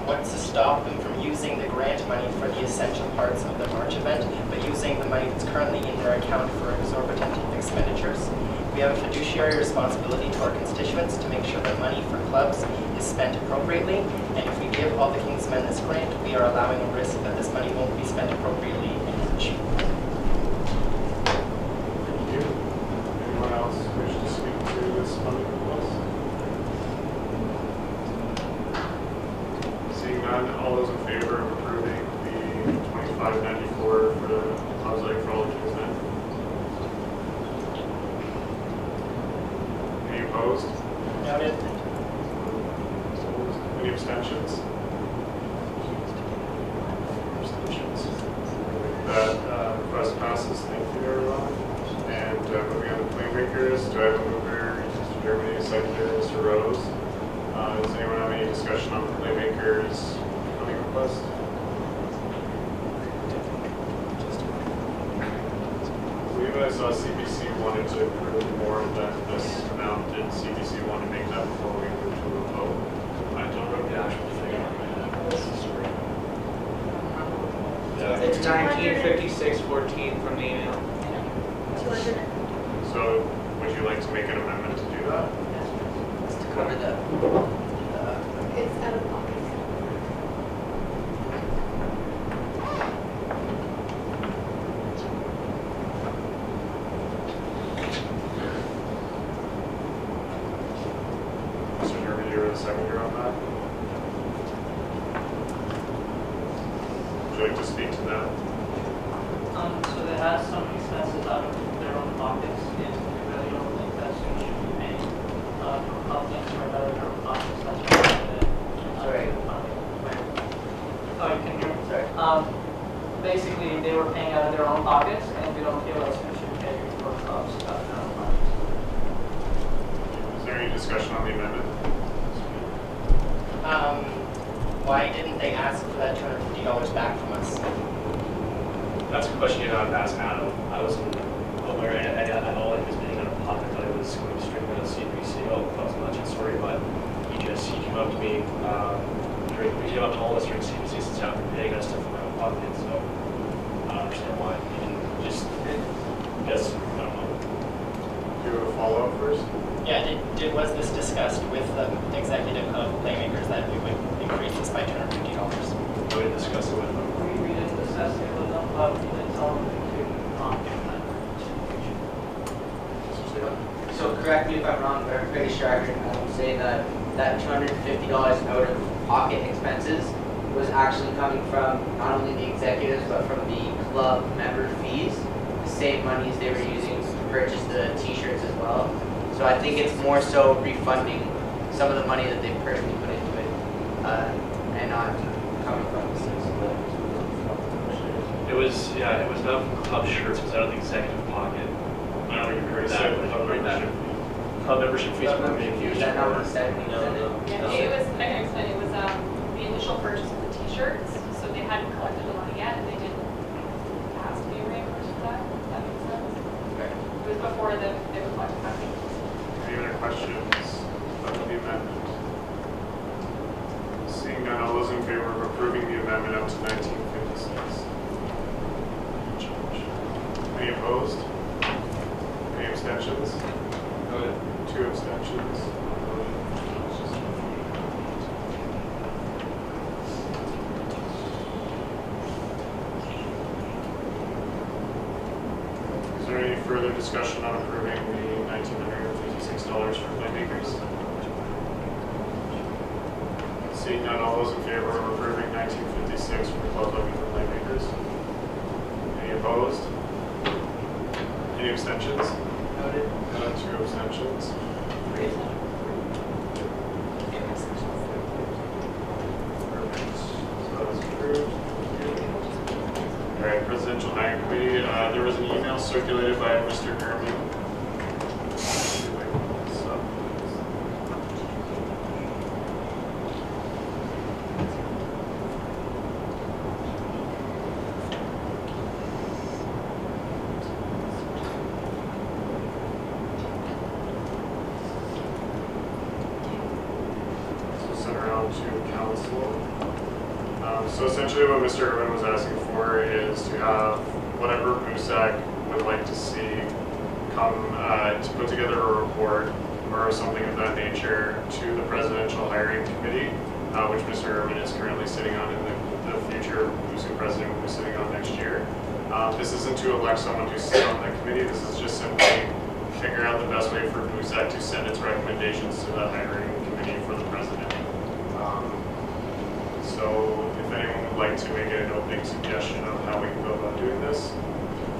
what's to stop them from using the grant money for the essential parts of the March event, but using the money that's currently in their account for exorbitant expenditures? We have a fiduciary responsibility to our constituents to make sure that money for clubs is spent appropriately, and if we give all the Kingsmen this grant, we are allowing a risk that this money won't be spent appropriately in March. Thank you. Anyone else wish to speak to this funding request? Seeing none, all those in favor of approving the $25.94 for the Clubs Like for All the Kingsmen? Any opposed? Noted. Any abstentions? Abstentions. That request passes. Thank you, everyone. And moving on to Playmakers, do I have a mover, Mr. Germany, a seconder, Mr. Rose? Does anyone have any discussion on the Playmakers funding request? I believe I saw CBC wanted to approve more than this amount. Did CBC want to make that before we move to a vote? I don't know the actual figure. It's 1956-14 from the email. 200. So would you like to make an amendment to do that? To cover the, It's out of pocket. like to speak to that? So they have some expenses out of their own pockets, and we really don't think that they should be paying public or out of their own pockets. That's why Sorry. Oh, you can hear me? Sorry. Basically, they were paying out of their own pockets, and we don't feel like we should pay for clubs out of their own pockets. Is there any discussion on the amendment? Why didn't they ask for that $250 back from us? That's a question you have to ask Adam. I wasn't aware at all that he was being out of pocket. I thought it was going to strictly on CPCO. That was much story, but he came up to me he came up to all of us during CPC since after paying us stuff from my own pocket. So I don't understand why he didn't just guess. I don't know. Do you have a follow-up first? Yeah, was this discussed with the executive of Playmakers that we would increase this by $250? We didn't discuss it with them. We didn't discuss it with them, but we did tell them to not give that information. So correct me if I'm wrong, but I'm pretty sure I heard Adam say that that $250 out of pocket expenses was actually coming from not only the executives, but from the club member fees, the same monies they were using to purchase the t-shirts as well. So I think it's more so refunding some of the money that they personally put into it, and not coming from the citizens. It was not from club shirts. It was out of the executive pocket. I don't know if you heard that. Club membership fees were being used Is that not for. what said? Yeah, it was, I can explain, it was the initial purchase of the t-shirts, so they hadn't collected the money yet, and they didn't ask to be reimbursed for that, if that makes sense. It was before they were collecting money. Any other questions about the amendment? Seeing none, all those in favor of approving the amendment up to 1956? Any opposed? Any abstentions? Voted. 2 abstentions. Is there any further discussion on approving the $1,956 for Playmakers? Seeing none, all those in favor of approving 1956 for the club levy for Playmakers? Any opposed? Any abstentions? Noted. 2 abstentions. Perfect. So that was approved. All right, Presidential Hiring Committee, there was an email circulated by Mr. Herman. Sent around to council. So essentially what Mr. Irwin was asking for is to have whatever BUSAC would like to see come to put together a report or something of that nature to the Presidential Hiring Committee, which Mr. Irwin is currently sitting on, and the future BUSAC president will be sitting on next year. This isn't to elect someone to sit on the committee. This is just simply figure out the best way for BUSAC to send its recommendations to the hiring committee for the president. So if anyone would like to make an opening suggestion of how we can go about doing this,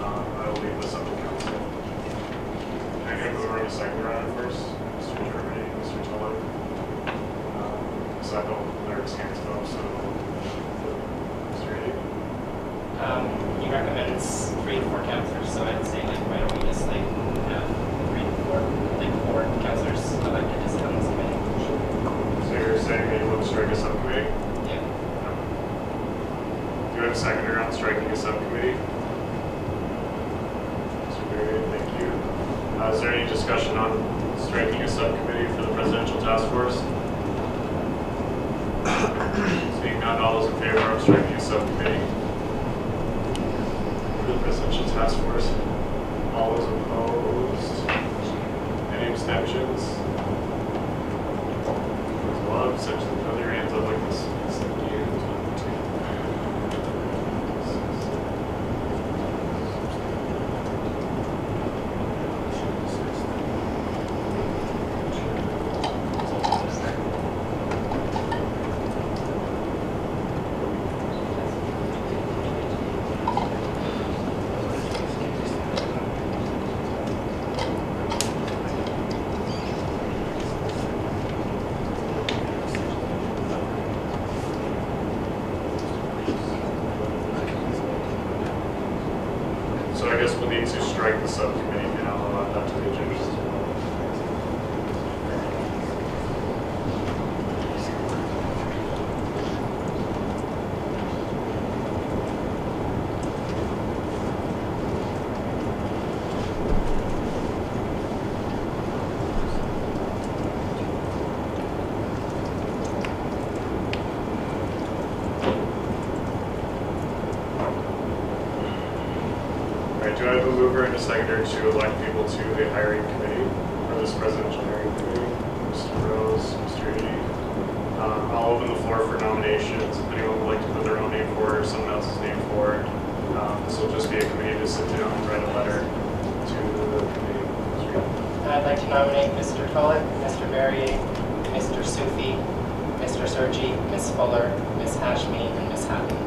I will leave this up to council. I'm going to move over to second round first. Mr. Germany, Mr. Tulloch. So I don't clerk's hands up, so Mr. Eddie. He recommends 3 to 4 counselors, so I'd say why don't we just have 3 to 4 counselors elected to sit on this committee. So you're saying that you want to strike a subcommittee? Yeah. Do you have a seconder on striking a subcommittee? Mr. Berry, thank you. Is there any discussion on striking a subcommittee for the presidential task force? Seeing none, all those in favor of striking a subcommittee for the presidential task force? All those opposed? Any abstentions? There's a lot of abstentions. Put your hands up like this. Thank you. 1, 2, 3, 4. So I guess we'll need to strike the subcommittee now, I'll add that to the agenda. Do I have a mover and a seconder to elect people to the hiring committee, or this presidential hiring committee? Mr. Rose, Mr. Eady. I'll open the floor for nominations. If anyone would like to put their own name forward or someone else's name forward, this will just be a committee to sit down and write a letter to the committee. I'd like to nominate Mr. Tulloch, Mr. Verrier, Mr. Sufi, Mr. Sergi, Ms. Fuller, Ms. Hashmi, and Ms. Hatton.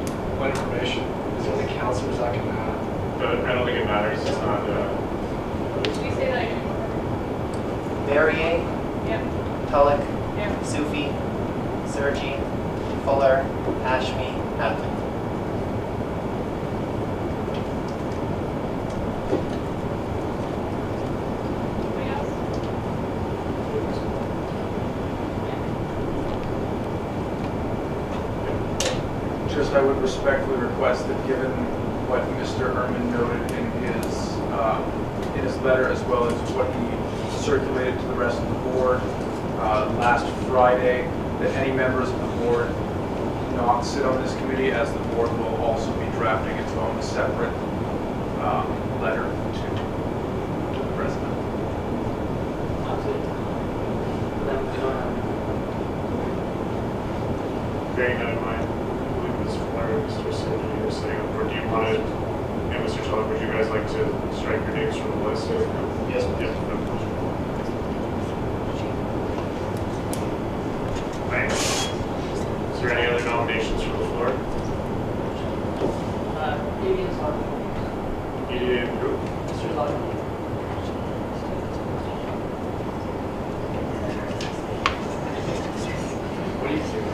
One information, there's only councillors that can But I don't think it matters. It's not. Can we say that again? Verrier, Yeah. Tulloch, Yeah. Sufi, Sergi, Fuller, Hashmi, Hatton. Anybody else? Just, I would respectfully request that given what Mr. Ehrman noted in his letter, as well as what he circulated to the rest of the board last Friday, that any members of the board not sit on this committee, as the board will also be drafting its own separate letter to the president. Bearing that in mind, I believe Ms. Fuller and Mr. Sergi are sitting up, or do you want to, and Mr. Tulloch, would you guys like to strike your names from the list? Yes, Yeah. Thanks. Is there any other nominations from the floor? Maybe it's on. Ian who? Mr. Lodge. What do you think?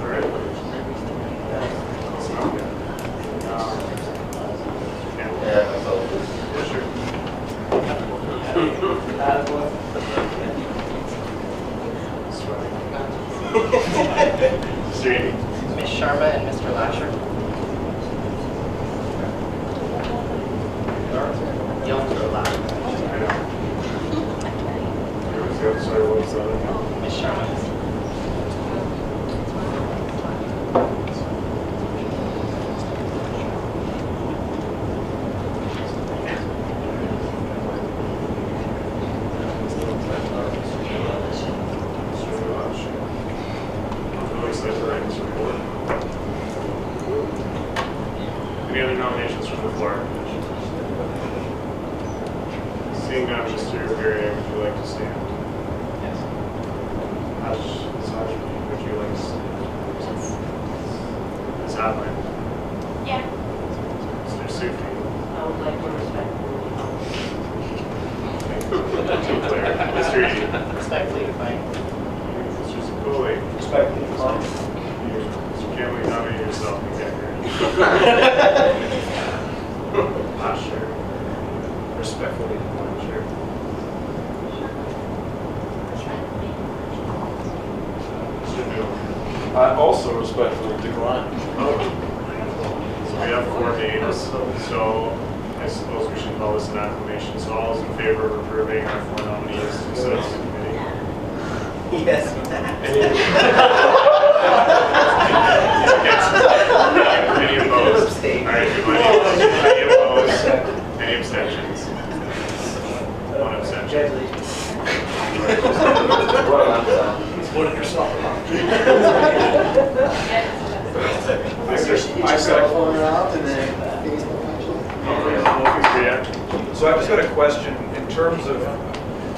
All right. Yeah, so Yeah, sure. Mr. Eady? Ms. Sharma and Mr. Lasher. Young or loud? I know. Who was the other, sorry, what was the other one? Ms. Sharma. Any other nominations from the floor? Seeing none, Mr. Verrier, would you like to stand? Yes. Ash, would you like to stand? Ms. Hadley? Yeah. Mr. Sufi? I would like to respectfully. Mr. Eady? Respectfully decline. Mr. Sakuli? Respectfully decline. Mr. Campbell, you nominate yourself, you can't hear. Not sure. Respectfully decline, sure. Mr. Newell? I also respectfully decline. So we have 4 names, so I suppose we should call this an acclamation. So all those in favor of approving our 4 nominees to sit on the committee? Yes. Any opposed? Abstain. All right, any opposed? Any abstentions? 1 abstention. What did yourself? I second. So I've just got a question in terms of,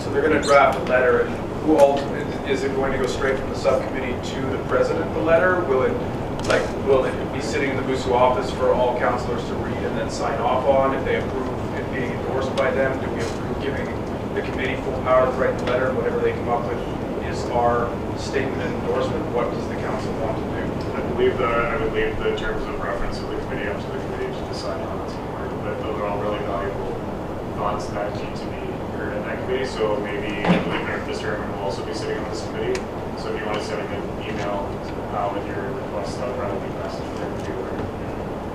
so they're going to draft a letter, and who all, is it going to go straight from the subcommittee to the president, the letter? Will it be sitting in the BUSAC office for all councillors to read and then sign off on if they approve it being endorsed by them? Do we approve giving the committee full power to write the letter, and whatever they come up with is our statement and endorsement? What does the council want to do? I I would leave the terms of reference of the committee up to the committee to decide on its homework, but those are all really valuable thoughts that need to be heard in that committee. So maybe, I believe Mr. Herman will also be sitting on this committee. So if you want to send him an email with your request, that would probably be best for him to.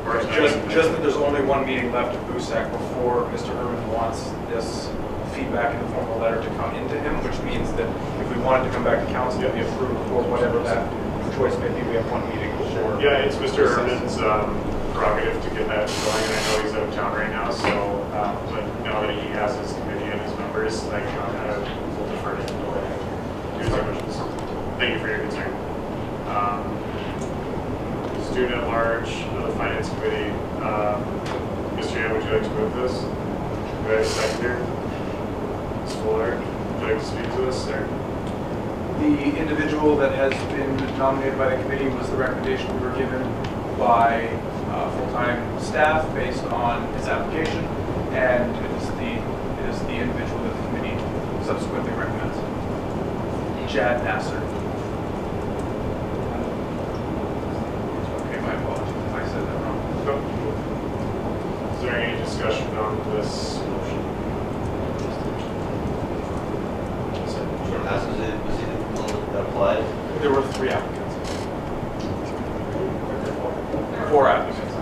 Or Just that there's only one meeting left at BUSAC before Mr. Herman wants this feedback in the form of a letter to come into him, which means that if we wanted to come back to council to be approved or whatever that choice may be, we have one meeting before. Yeah, it's Mr. Herman's prerogative to get that going, and I know he's out of town right now, so, but now that he has his committee and his members, like, we'll defer to him to go ahead and do his questions. Thank you for your concern. Student at large, the finance committee, Mr. Yan, would you like to move this? Do I have a seconder? Ms. Fuller, would you like to speak to this, or? The individual that has been nominated by the committee was the recommendation we were given by full-time staff based on his application, and it is the individual that the committee subsequently recommends. Jad Nasser. Okay, my apologies if I said that wrong. No. Is there any discussion on this motion? Was it the one that applied? There were 3 applicants. 4 applicants.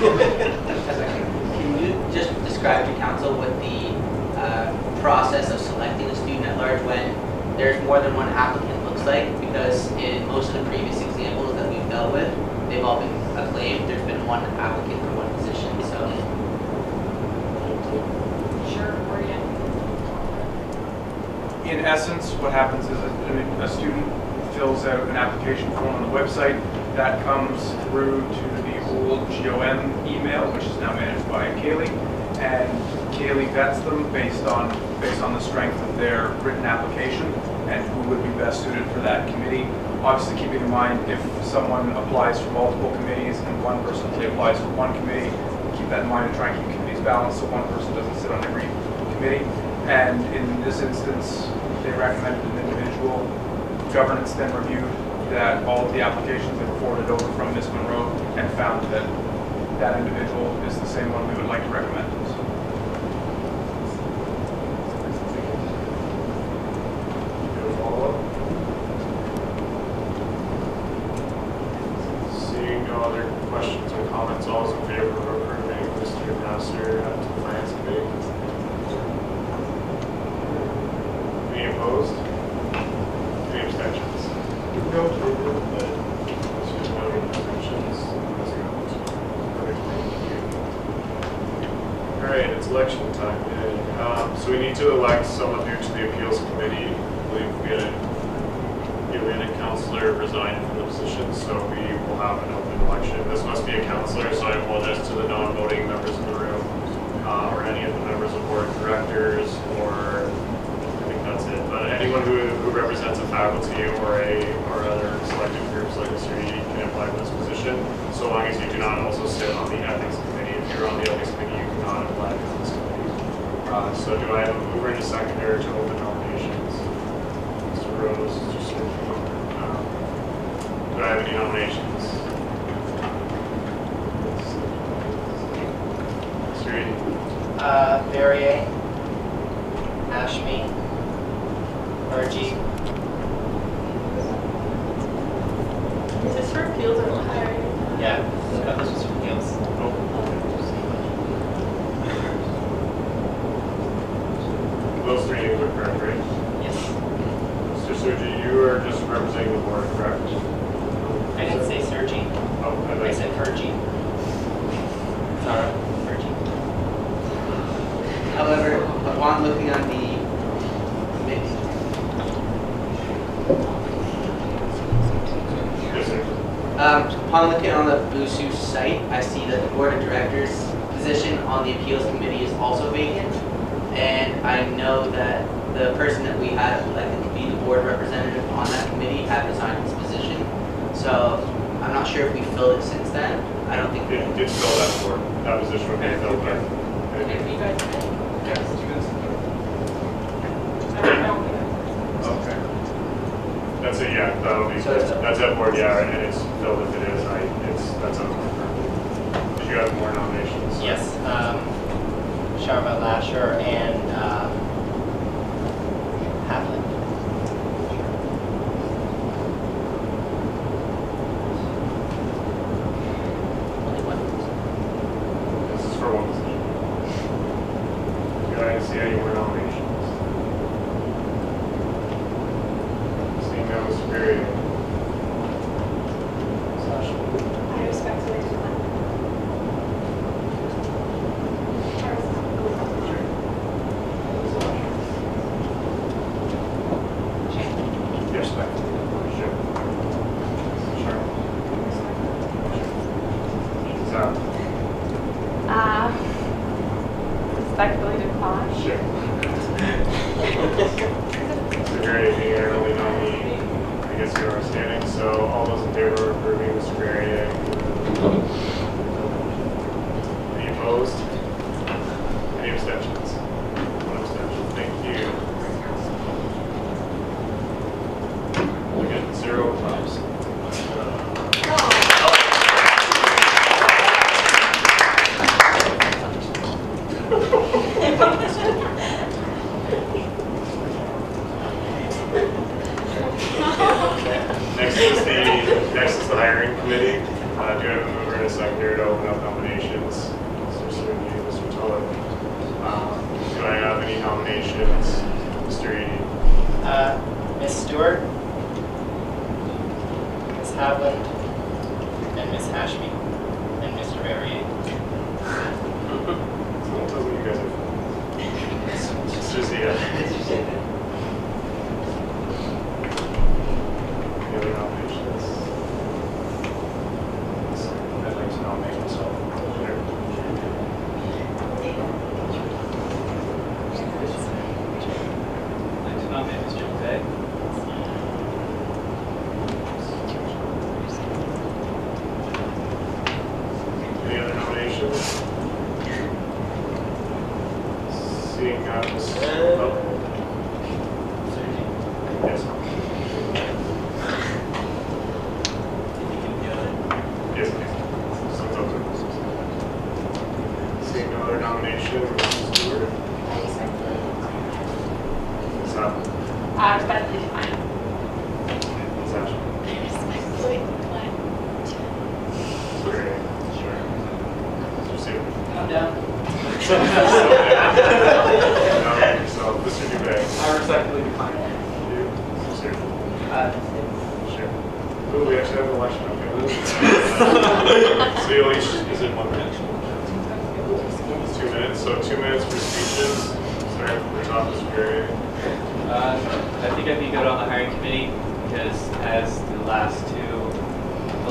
Can you just describe to council what the process of selecting a student at large when there's more than one applicant looks like? Because in most of the previous examples that we've dealt with, they've all been acclaimed. There's been one applicant for one position, so. Sure, Morgan. In essence, what happens is a student fills out an application form on the website. That comes through to the old GOM email, which is now managed by Kaylee, and Kaylee vets them based on the strength of their written application and who would be best suited for that committee. Obviously, keeping in mind if someone applies for multiple committees and one person only applies for one committee, keep that in mind and try and keep committees balanced so one person doesn't sit on every committee. And in this instance, they recommended an individual. Governance then reviewed that all of the applications that were forwarded over from Ms. Monroe and found that that individual is the same one we would like to recommend. Seeing no other questions or comments, all those in favor of approving Mr. Nasser to the Finance Committee? Any opposed? Any abstentions? No. Abstentions. All right, it's election time. So we need to elect someone new to the Appeals Committee. I believe we had a councillor resign from the position, so we will have an open election. This must be a councillor, so I apologize to the non-voting members in the room, or any of the members of board of directors, or I think that's it. But anyone who represents a faculty or other selected groups like Mr. Eady can apply for this position, so long as you do not also sit on the ethics committee. If you're on the ethics committee, you cannot apply for this committee. So do I have a mover and a seconder to open nominations? Mr. Rose, Mr. Smith. Do I have any nominations? Mr. Eady. Barrier, Ashby, Archie. Is this for appeals or hiring? Yeah, this was for appeals. Those 3 names are correct, right? Yes. Mr. Suji, you are just representing the board, correct? I didn't say Sergi. Oh, I said Fergie. Sorry, Fergie. However, upon looking on the committee, yes, sir. upon looking on the BUSU site, I see that the board of directors position on the appeals committee is also vacant. And I know that the person that we had elected to be the board representative on that committee had resigned his position. So I'm not sure if we filled it since then. I don't think we It did fill that position when they filled it. If you guys did. Yes. I don't think I Okay. That's that's it, yeah, that'll be, So it's a- that's at board, yeah, and it's filled if it is, that's on board. Did you have more nominations? Yes, Sharma Lasher and Havlin. Only one. This is for one position. Do I see any more nominations? Seeing no, Mr. Perry. Sasha. I respectfully decline. Yes, respectfully. Sure. Sure. Sure. Respectfully decline. Sure. Mr. Perry being our only nominee, I guess you're our standing, so all those in favor of approving Mr. Perry? Any opposed? Any abstentions? One abstention. Thank you. Again, 0 opposed. Next is the hiring committee. Do you have a mover and a seconder to open up nominations? Mr. Sergi, Mr. Tulloch. Do I have any nominations? Mr. Eady. Miss Stewart, Miss Havland, and Miss Hashmi, and Mr. Barrier. Someone tells me you guys are fun. It's just, yeah. Any other nominations? I'd like to nominate myself. Sure. I'd like to nominate Ms. Jose. Any other nominations? Seeing none, Ms. Oh. Yes. Yes, please. Someone's up there. Seeing no other nomination, Mrs. Stewart. Ms. Havlin. Respectfully decline. Ms. Ashley. Great. Sure. Mr. Seaver. I'm down. Nominate yourself. Mr. Dubé. I respectfully decline. You. Mr. Seaver. Sure. Ooh, we actually have an election, okay. So you'll each, is it 1 minute? It's 2 minutes, so 2 minutes for speeches. Sorry, for top Mr. Perry. I think I'd be good on the hiring committee because as the last 2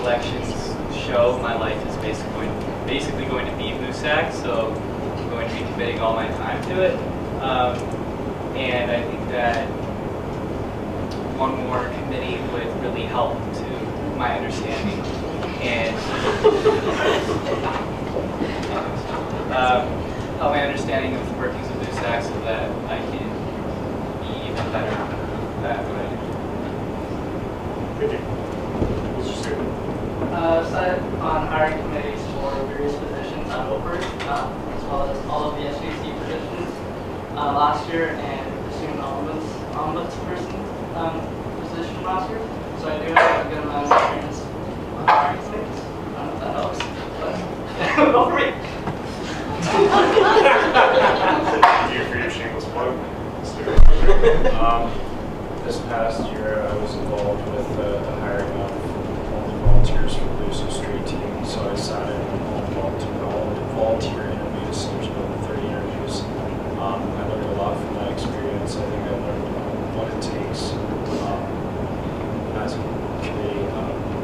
elections show, my life is basically going to be BUSAC, so I'm going to be committing all my time to it. And I think that one more committee would really help to my understanding and help my understanding of the workings of BUSAC so that I can be even better at what I do. Thank you. Mr. Seaver. Decided on hiring committees for various positions on Oakford, as well as all of the SVC positions last year, and pursuing ombudsperson position last year. So I do have a good amount of experience on hiring committees. I don't know if that helps, but go for it. Thank you for your shameless plug, Mr. This past year, I was involved with the hiring of only volunteers for the BUSAC street team. So I sat in on volunteer interviews, so there's about 30 interviews. I learned a lot from that experience. I think I learned what it takes as a committee,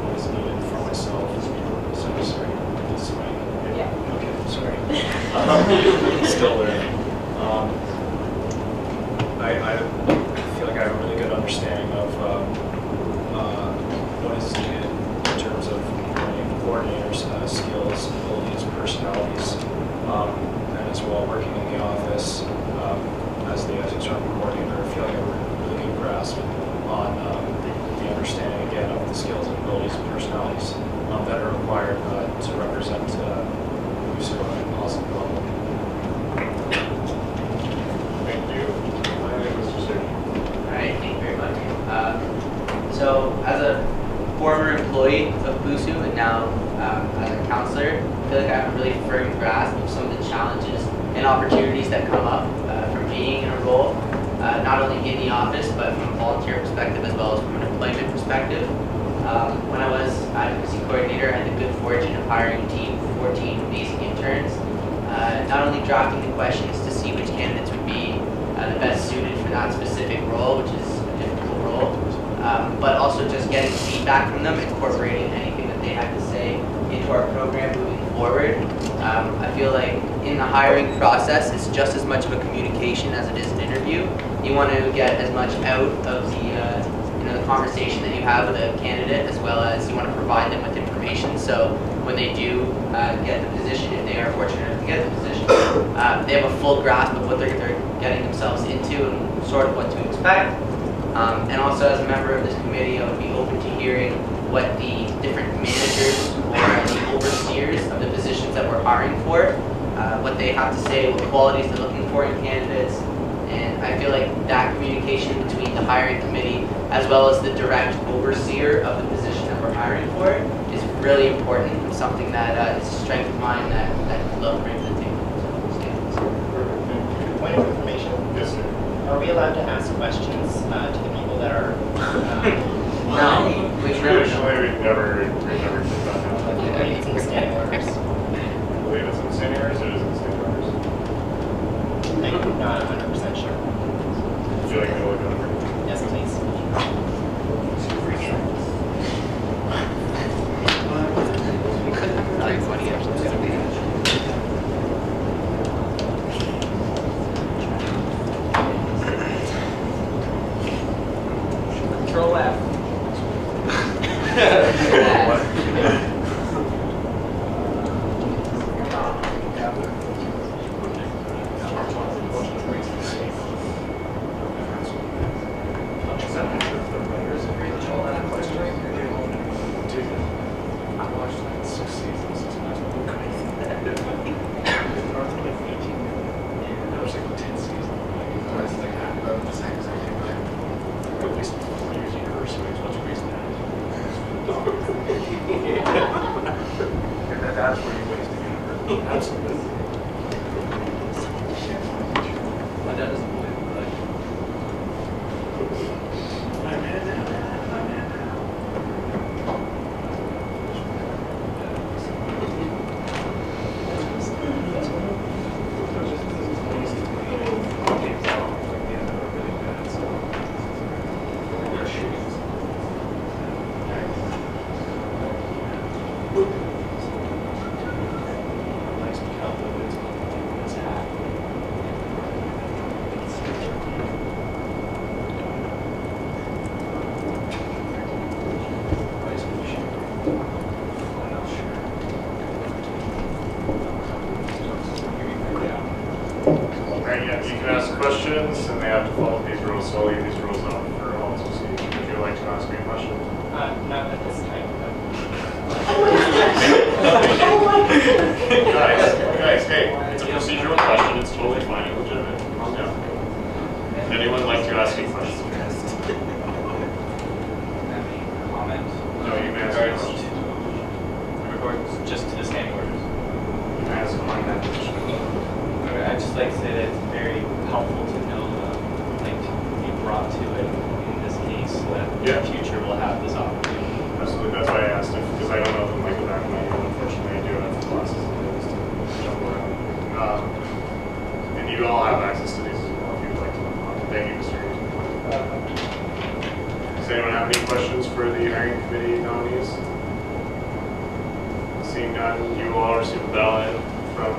what is needed for myself. So sorry, this mic. Yeah. Okay, sorry. Still learning. I feel like I have a really good understanding of understanding again of the skills and abilities and personalities that are required to represent BUSAC on an awesome level. Thank you. Mr. Sir. All right, thank you very much. So as a former employee of BUSU and now as a counselor, I feel like I have a really firm grasp of some of the challenges and opportunities that come up from being in a role, not only in the office, but from a volunteer perspective as well as from an employment perspective. When I was advocacy coordinator, I had the good fortune of hiring a team of 14 amazing interns, not only drafting the questions to see which candidates would be the best suited for that specific role, which is a difficult role, but also just getting feedback from them, incorporating anything that they had to say into our program moving forward. I feel like in the hiring process, it's just as much of a communication as it is an interview. You want to get as much out of the conversation that you have with a candidate, as well as you want to provide them with information. So when they do get the position, if they are fortunate enough to get the position, they have a full grasp of what they're getting themselves into and sort of what to expect. And also as a member of this committee, I would be open to hearing what the different managers or the overseers of the positions that we're hiring for, what they have to say, what qualities they're looking for in candidates. And I feel like that communication between the hiring committee as well as the direct overseer of the position that we're hiring for is really important and something that is a strength of mine that I'd love to bring to the table. Point of information. Yes, sir. Are we allowed to ask questions to the people that are? No, we Traditionally, we've never did that now. I mean, it's in the standing orders. I believe it's in standing orders, it is in standing orders. I'm not 100% sure. Would you like me to look it over? Yes, please. Control F. That's where you waste the universe. Absolutely. My dad doesn't believe it, but Right, yeah, you can ask questions, and they have to follow these rules, so I'll leave these rules up for all to see. If you'd like to ask me a question. Not at this time, but. Guys, hey, it's a procedural question, it's totally fine and legitimate. Yeah. Would anyone like to ask any questions? Comment? No, you may ask a question. Just to the standing orders. You may ask on that position. I'd just like to say that it's very helpful to know, like, to be brought to it in this case, so that in the future we'll have this opportunity. Absolutely, that's why I asked if, because I don't know them like the back of my hand. Unfortunately, I do have classes and things to jump around. And you all have access to these as well if you would like to look on. Thank you, Mr. Hughes. Does anyone have any questions for the hiring committee nominees? Seeing none, you will all receive a ballot from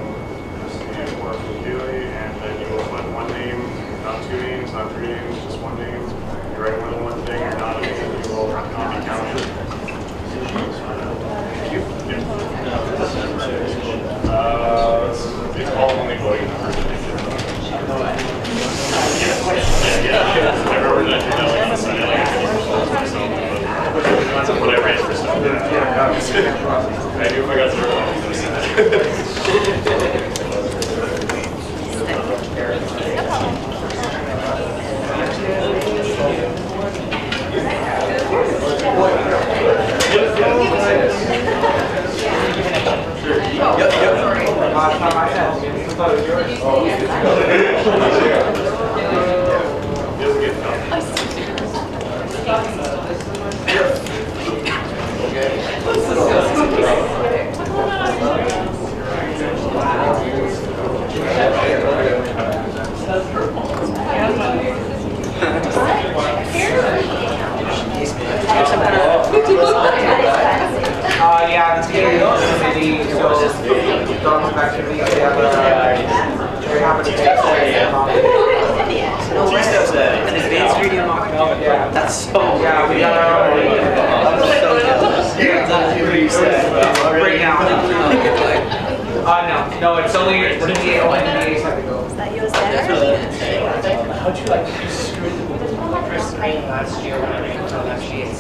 Christina or from Keely, and then you will find one name, not two names, not three names, just one name. You write more than one thing, you're not a name, you will not be counted. Thank you. It's all only voting numbers. Yeah. I remember that. When I ran for stuff, yeah. I knew if I got zero, I was Yeah, the committee, so Don's back to me, we have very happy to take An advanced 3D mock-up. Yeah. That's so Yeah, we got our own. I'm so jealous. Right now. No, it's only DAs have to go. Is that yours there? How'd you like first screen last year when I ran for elections?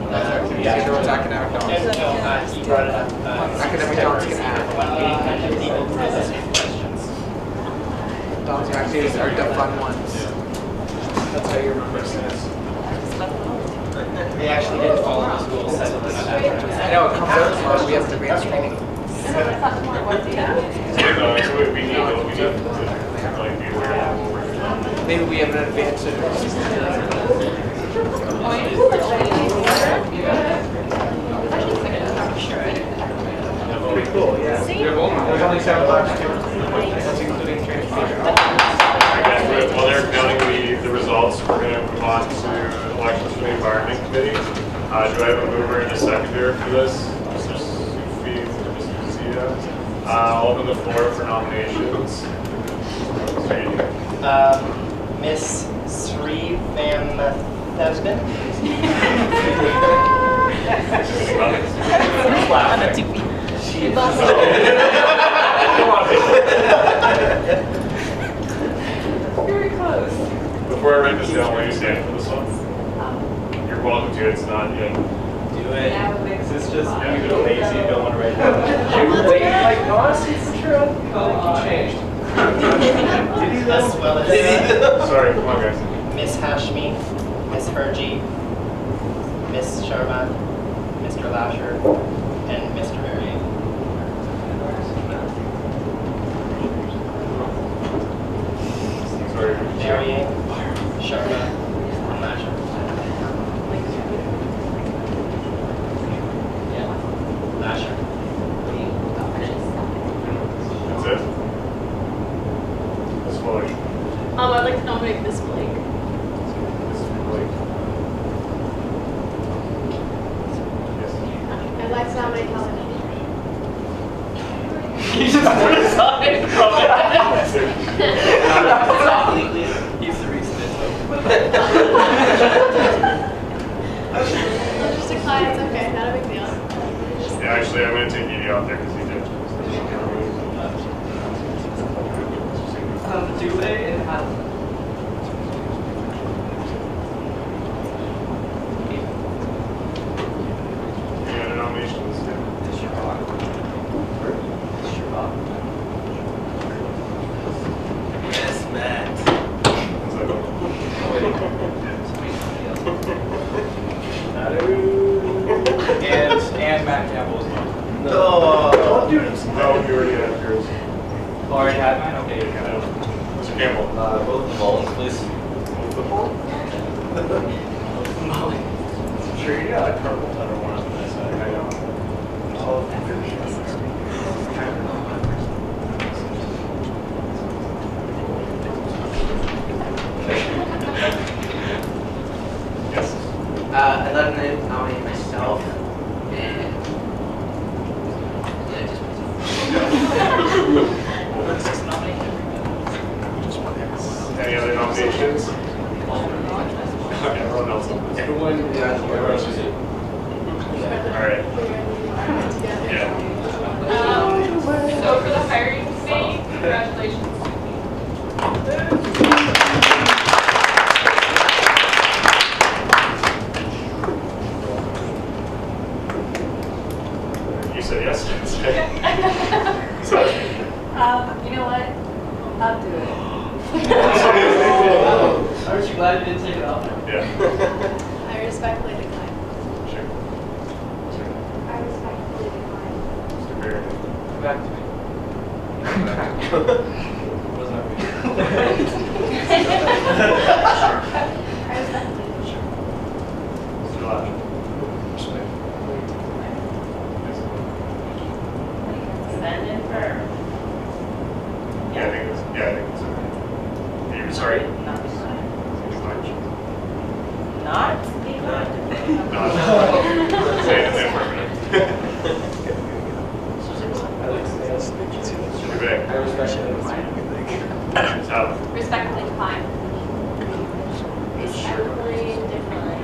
Yeah, so it's academic No, dollars. you brought it up. Academic dollars can add. Dollars actually are the fun ones. That's how you remember sense. They actually did follow the school set. I know, it comes out tomorrow, we have an advanced training. So we need to like be aware of what we're doing. Maybe we have an advanced. Pretty cool, yeah. There's only 7 left. That's including transportation. While they're counting the results, we're going to move on to elections for the Environment Committee. Do I have a mover and a seconder for this? Mr. Sufi, Mr. Zia. I'll open the floor for nominations. Miss Sri Vamathabin. Very close. Before I write this down, will you stand for this one? You're welcome to, it's not yet. Do it. Is this just Yeah. you go lazy and don't want to write it down? Like, honestly, for sure, he changed. As well as Sorry, come on guys. Miss Hashmi, Miss Herji, Miss Sharma, Mr. Lasher, and Mr. Marion. Sorry. Marion, Sharma, and Lasher. Lasher. That's it? Miss Fuller. I'd like to nominate Miss Blake. Miss Blake. Yes. I'd like to nominate Helen. You just put aside from He's the reason it's Just decline, it's okay, not a big deal. Yeah, actually, I'm going to take Edie out there because he did. Dule and Hal. Any other nominations? Yes, Matt. And Matt Campbell as well. No. No, you already had yours. Already had mine? Okay, you Yeah. Mr. Campbell. Both the Mullins, please. Football? Sure, you got a carpal tunnel one on this side. I know. Yes. I'd like to nominate myself and yeah, just Any other nominations? Okay, everyone else. Everyone is Alright. Yeah. So for the hiring committee, congratulations. said yes. So, You know what? I'll do it. Aren't you glad you didn't take it off? yeah. I respectfully decline. Sure. Sure. I respectfully decline. Mr. Barry. Come back to me. Was not me. I respectfully decline. Sure. Mr. Latch. Standing firm. Yeah, I think it's okay. You're sorry? Not decline. Decline. Not decline. Not. Say it in the affirmative. Mr. Dubay. I respectfully decline. Ms. Howell. Respectfully decline. Ms. Sherwood. Respectfully decline.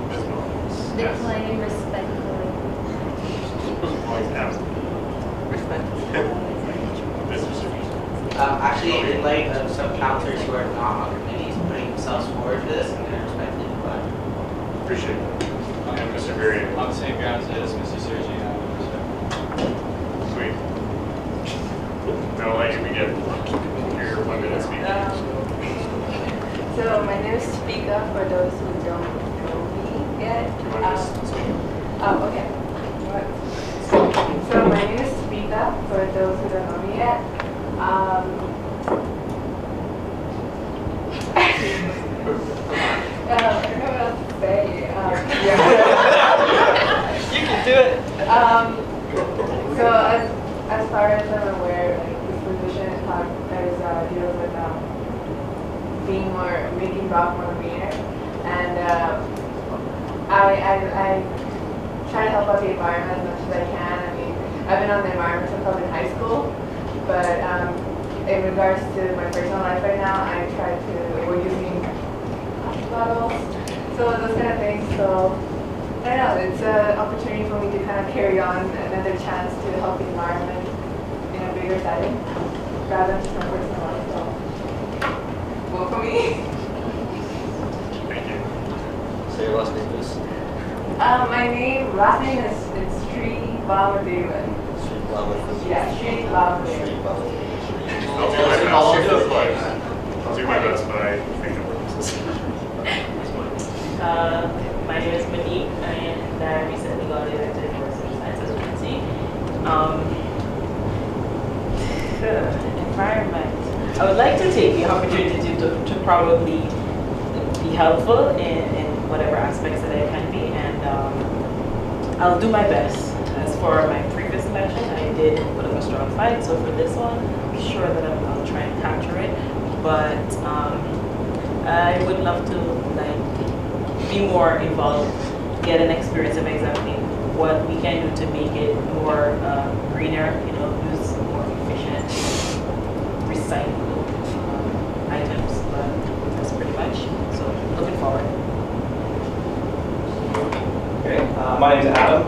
Ms. Mullins. Yes. Decline respectfully. Mullins absent. Mr. Simmons. Actually, in light of some counselors who are not on committees putting themselves forward for this, I'm going to respectfully decline. Appreciate it. And Mr. Berry. On the same grounds as Mr. Sergi, I would respect. Sweet. I'll let you begin. Your 1 minute speech. So my name is Speak Up for those who don't know me yet. Do you want to just speak? Oh, okay. So my name is Speak Up for those who don't know me yet. I don't know what else to say. You can do it. So as far as I'm aware, like, this position deals with making rock more greener, and I try to help out the environment as much as I can. I mean, I've been on the environmental club in high school, but in regards to my personal life right now, we're using plastic bottles, so those kind of things. So I don't know, it's an opportunity for me to kind of carry on another chance to help the environment in a bigger setting, rather than just my personal life. So, vote for me. Thank you. Say your last name, please. Last name is Sri Vamadeva. Street Lama. Yeah, Sri Vamadeva. Street Lama. I'll do my best. I'll do my best, but I think it works. My name is Monique, and I recently got elected for social science, as you can see. Environment. I would like to take the opportunity to probably be helpful in whatever aspects that I can be, and I'll do my best. As for my previous election, I did put up a strong fight, so for this one, I'm sure that I'll try and capture it. But I would love to be more involved, get an experience of exactly what we can do to make it more greener, use more efficient, recyclable items. But that's pretty much. So looking forward. Okay, my name is Adam.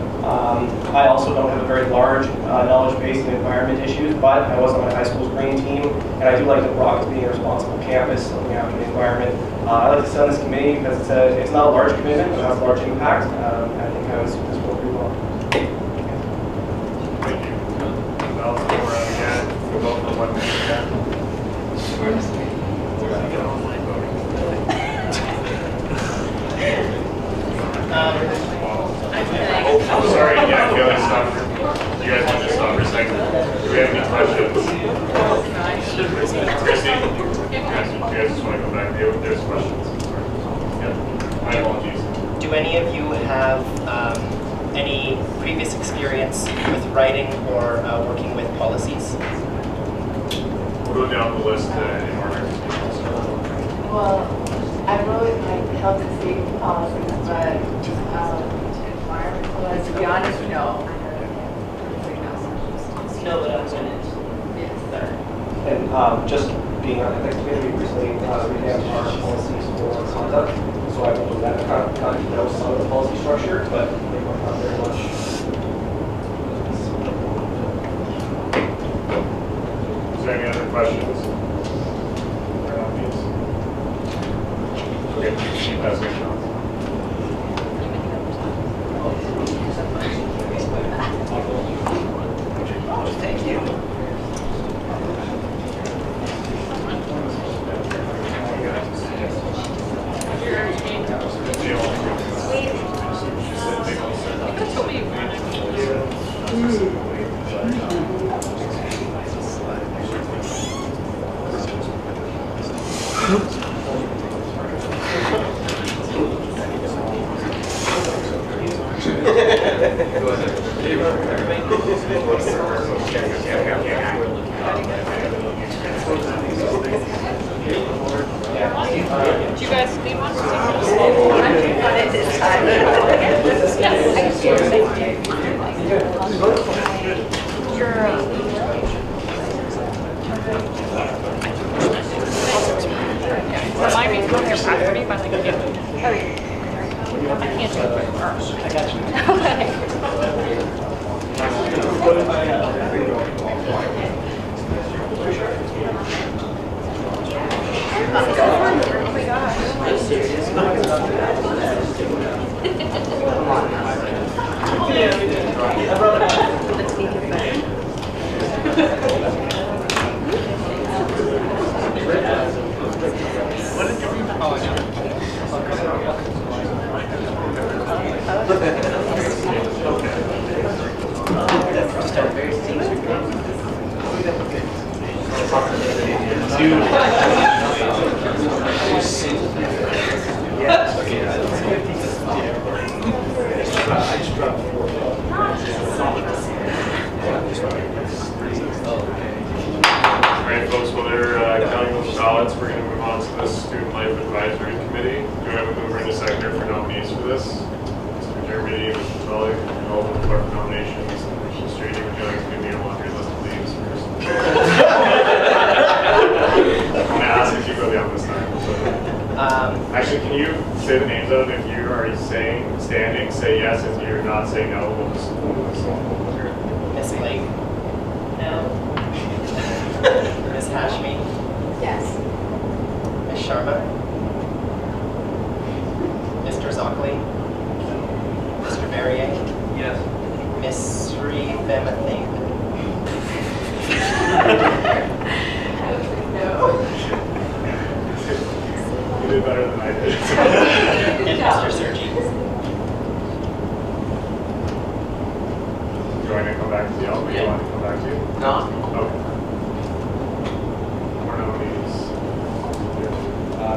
I also don't have a very large knowledge base in environment issues, but I was on my high school's green team, and I do like that Brock is being a responsible campus, looking after the environment. I like to sit on this committee because it's not a large commitment, but it has a large impact. I think this will do well. Thank you. Well, we're out again. We'll vote for 1 minute again. We're going to get online voting. I'm sorry, yeah, can you stop? You guys want to stop for a second? Do we have any questions? Chrissy? You guys just want to go back? There's questions. Yeah, my apologies. Do any of you have any previous experience with writing or working with policies? We'll go down the list in order. Well, I wrote health and safety policies, but environmental, to be honest, no. No, but I'm going to. Yes, sir. And just being on the next committee, we recently revamped our policies for conduct. So I will do that kind of know some of the policy structure, but they were not very much. Is there any other questions? Okay, pass it on. Do you guys need one? Remind me to come here back for me by like noon. Oh, yeah. I can't do it very far. I got you. Okay. Oh my gosh. Are you serious? Let's make it better. Alright folks, while they're counting those ballots, we're going to move on to the Student Life Advisory Committee. Do I have a mover and a seconder for nominees for this? Mr. Jeremy, Mr. Tully, and all the floor for nominations. Mr. Strady, would you like to give me a laundry list of names first? I'm going to ask if you go down this time. Actually, can you say the names out? If you are standing, say yes. If you're not, say no. We'll just Miss Blake, No. Miss Hashmi, Yes. Miss Sharma, Mr. Zockley, Mr. Barrier, Yes. Miss Sri Vemathan, No. You did better than I did. and Mr. Sergi. Do you want me to come back to the album? Do you want me to come back to you? No. Okay. More nominees.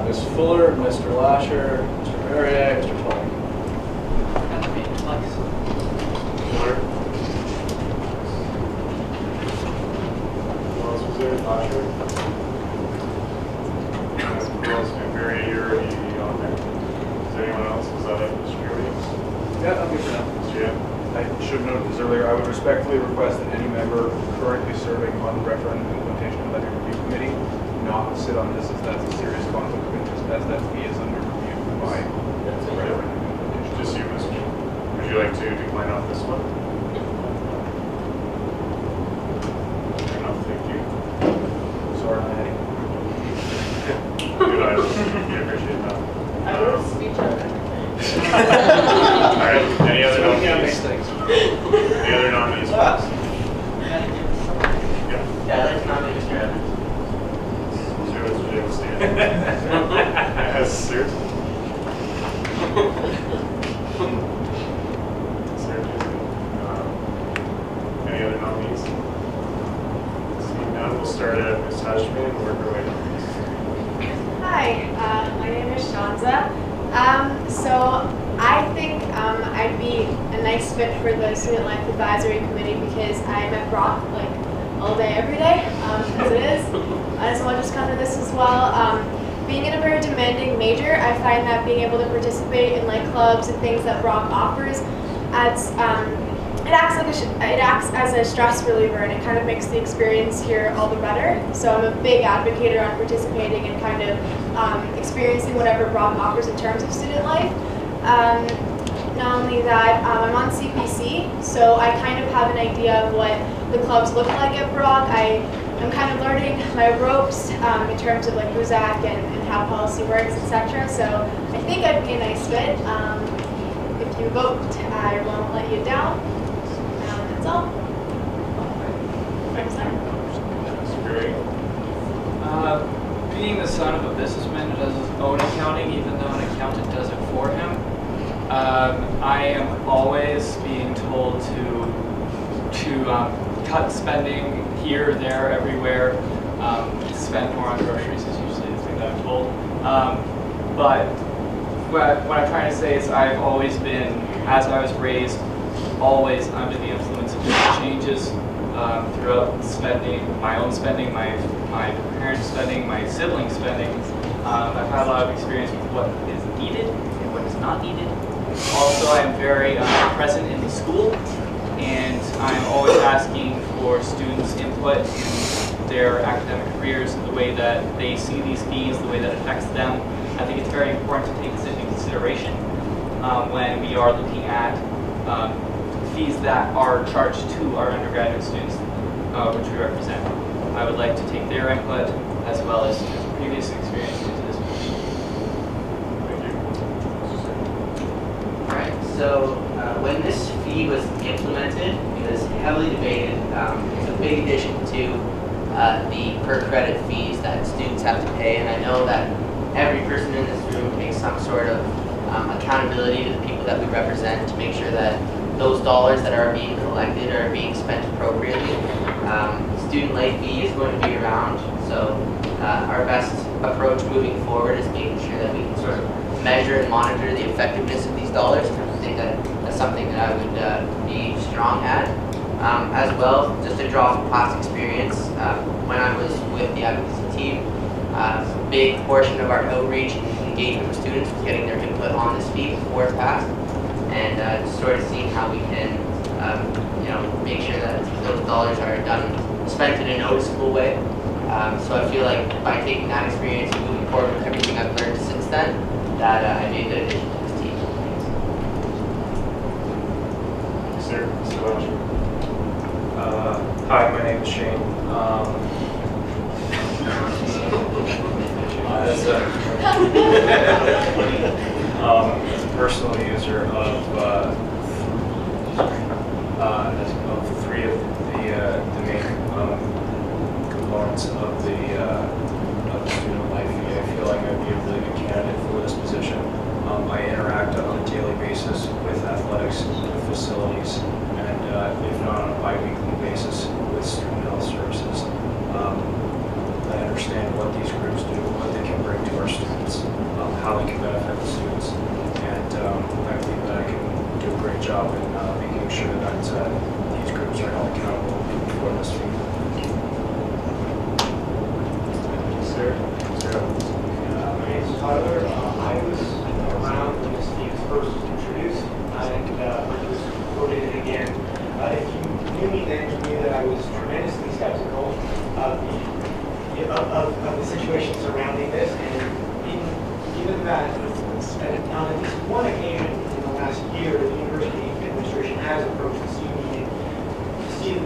Ms. Fuller, Mr. Lasher, Mr. Barrier, Mr. Tully. Fuller. Who else was there? Lasher. Who else? And Barry, you're already on there. Is there anyone else? Was that it, Mr. Kirby? Yeah, I'm good for now. Mr. Yan? I should have noted this earlier. I would respectfully request that any member currently serving on the referendum implementation and levy review committee not sit on this, as that's a serious conflict of interest, as that fee is under review by the referendum implementation. Just you, Mr. Would you like to decline off this one? Fair enough, thank you. Sorry, Maddie. Good item. I appreciate that. I wrote a speech on it. All right, any other nominees? Any other nominees? Yeah. Yeah, I'd like to nominate Mr. Evans. Sure, Mr. James Stan. Yes, sir. Any other nominees? Seeing none, we'll start at Ms. Hashmi and work our way down. Hi, my name is Shanza. So I think I'd be a nice fit for the Student Life Advisory Committee because I'm at Brock like all day, every day, as it is. So I'll just come to this as well. Being in a very demanding major, I find that being able to participate in like clubs and things that Brock offers adds, it acts as a stress reliever, and it kind of makes the experience here all the better. So I'm a big advocate on participating and kind of experiencing whatever Brock offers in terms of student life. Not only that, I'm on CPC, so I kind of have an idea of what the clubs look like at Brock. I'm kind of learning my ropes in terms of like BUSAC and how policy works, etc. So I think I'd be a nice fit. If you vote, I won't let you down. That's all. Thanks, Being the son of a businessman who does his own accounting, even though an accountant does it for him, I am always being told to cut spending here, there, everywhere. Spend more on groceries is usually the thing that I'm told. But what I'm trying to say is I've always been, as I was raised, always under the influence of different changes throughout spending, my own spending, my parents' spending, my siblings' spending. I've had a lot of experience with what is needed and what is not needed. Also, I'm very present in the school, and I'm always asking for students' input in their academic careers, the way that they see these fees, the way that it affects them. I think it's very important to take this into consideration when we are looking at fees that are charged to our undergraduate students, which we represent. I would like to take their input as well as previous experience into this. Alright, so when this fee was implemented, it was heavily debated. It's a big addition to the per credit fees that students have to pay, and I know that every person in this room takes some sort of accountability to the people that we represent to make sure that those dollars that are being collected are being spent appropriately. Student late fee is going to be around, so our best approach moving forward is making sure that we can sort of measure and monitor the effectiveness of these dollars. And I think that that's something that I would be strong at. As well, just to draw from past experience, when I was with the advocacy team, a big portion of our outreach and engagement with students was getting their input on this fee before it passed, and just sort of seeing how we can, make sure that those dollars are spent in a noticeable way. So I feel like by taking that experience and moving forward with everything I've learned since then, that I made a good addition to this team. Sir, Mr. Boucher. Hi, my name is Shane. As a personal user of three of the main components of the student life fee, I feel like I'd be a really good candidate for this position. I interact on a daily basis with athletics, with facilities, and if not on a bi-weekly basis with student health services. I understand what these groups do, what they can bring to our students, how they can benefit the students, and I believe that I can do a great job in making sure that these groups are held accountable for this fee. Sir, my name is Tyler. I was around when this fee was first introduced, and it was quoted again. If you knew me then, you knew that I was tremendously skeptical of the situation surrounding this, and given that on at least one occasion in the last year, the university administration has approached the CUE to see if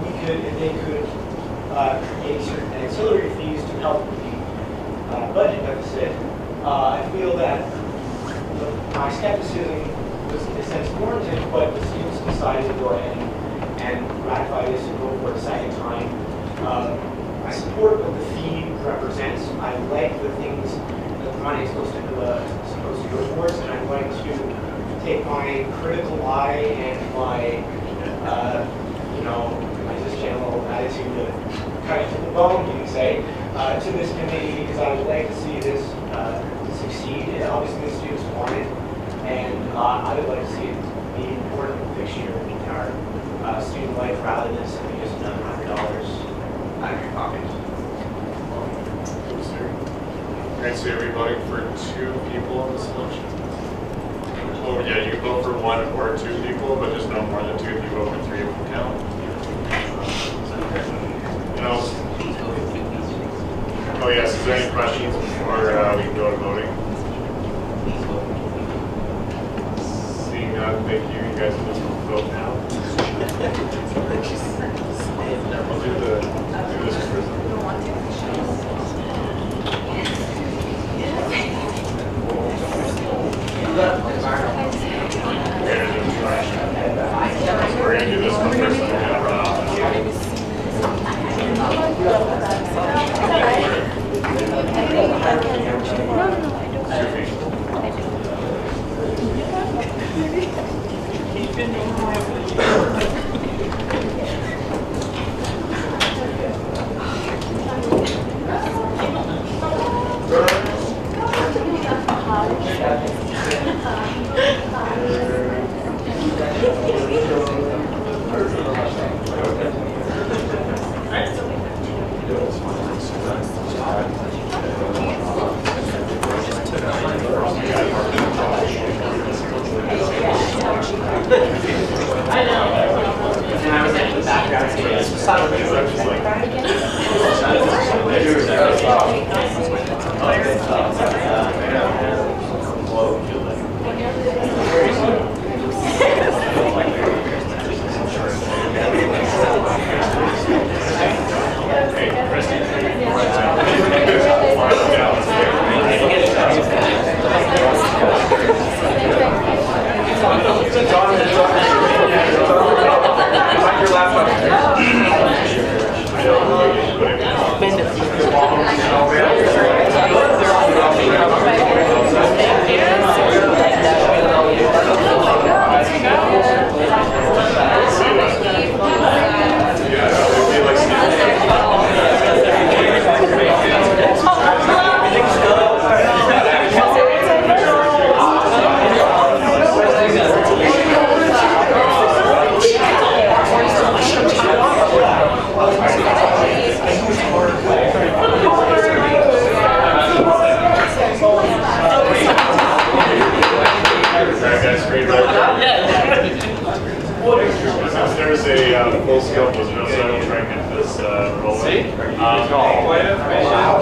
they could create certain ancillary fees to help with the budget deficit. I feel that my skepticism was in a sense warranted, but the students decided to go ahead and ratify this and go for it a second time. I support what the fee represents. I like the things that the money is supposed to go towards, and I'd like to take my critical eye and my, my just general attitude to cut it to the bone, you can say, to this committee, because I would like to see this succeed. Obviously, the students want it, and I would like to see it be an important fixture in our student life rather than simply just $100 out of your pocket. Alright, so are we voting for 2 people in this election? Oh yeah, you can vote for 1 or 2 people, but just no more than 2. If you vote for 3, it will count. Oh yes, is there any questions before we can go to voting? Seeing none, thank you. You guys can just vote now. We'll do this first. We're going to do this one first, and then run off. I know. And I was like in the background saying, this was solid. There's a full-scale visual, so I will try and get this rolling. See?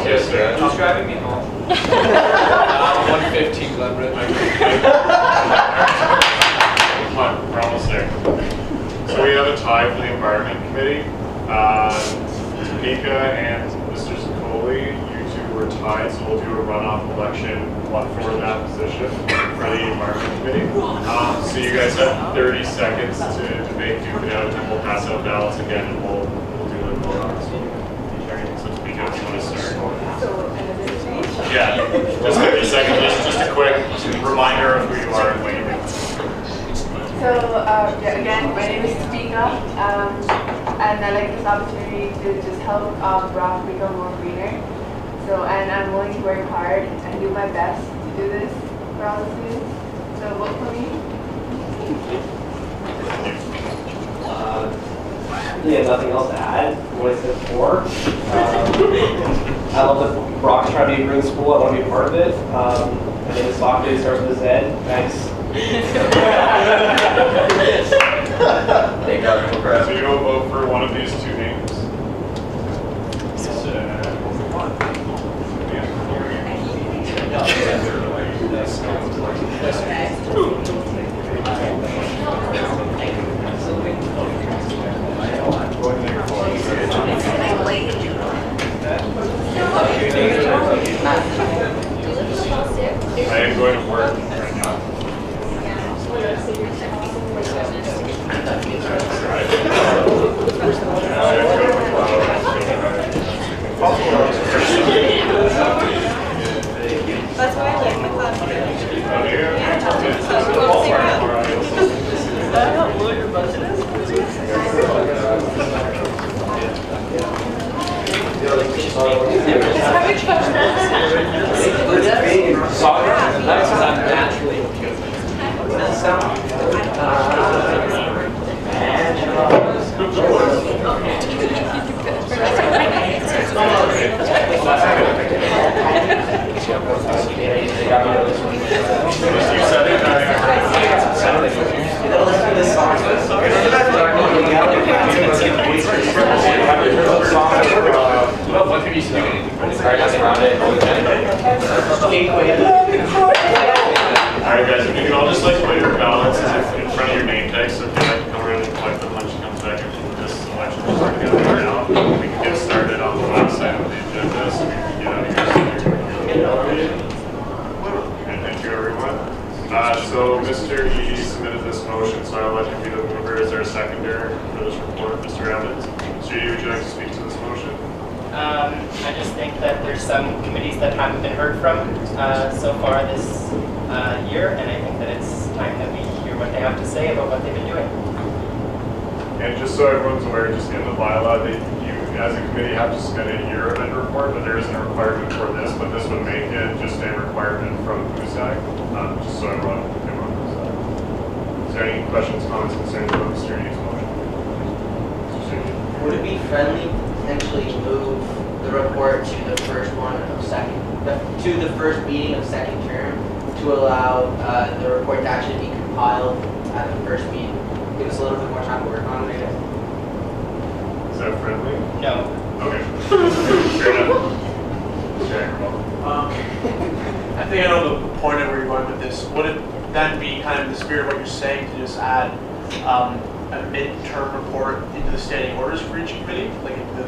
Yes, sir. Who's driving me home? 115, Glen Red. Come on, we're almost there. So we have a tie for the Environment Committee. Mika and Mr. Zaccoli, you two were tied, so we'll do a runoff election, one for that position for the Environment Committee. So you guys have 30 seconds to debate, duke it out, and we'll pass out ballots again, and we'll do a vote on it. So Mika, if you want to start. Yeah, just 30 seconds, just a quick reminder of who you are and what you do. So, yeah, again, my name is Mika, and I like this opportunity to just help Brock become more greener. So, and I'm willing to work hard and do my best to do this for all the students. So, vote for me. Really have nothing else to add to what I said before. I love that Brock's trying to be a green school. I want to be a part of it. My name is Socrates, starts with a Z. Thanks. Thank God for So you will vote for one of these two names. I am going to work right now. That's why I like the class. Is that how low your budget is? Soccer? That's because I'm naturally What have you seen? Alright guys, if you can all just like put your ballots in front of your name tags, so if you'd like to come around and collect them once you come back and this election is starting to go now, we can get started on the last item of the agenda, so we can get out of here. And thank you everyone. So Mr. E submitted this motion, so I'll let him be the mover. Is there a seconder for this report, Mr. Evans? Mr. E, would you like to speak to this motion? I just think that there's some committees that haven't been heard from so far this year, and I think that it's time that we hear what they have to say about what they've been doing. And just so everyone's aware, just in the bylaw, that you, as a committee, have to submit a year-end report, but there isn't a requirement for this, but this would make it just a requirement from BUSAC, just so everyone knows that. So there any questions, comments, concerns about Mr. Reed's motion? Mr. Reed? Would it be friendly to potentially move the report to the first to the first meeting of second term to allow the report to actually be compiled at the first meeting? Give us a little bit more time to work on it, I guess. Is that friendly? No. Okay. Fair enough. Mr. Agrawal. I think I know the point of where you're going with this. Would it then be kind of in the spirit of what you're saying to just add a midterm report into the standing orders for each committee? Like the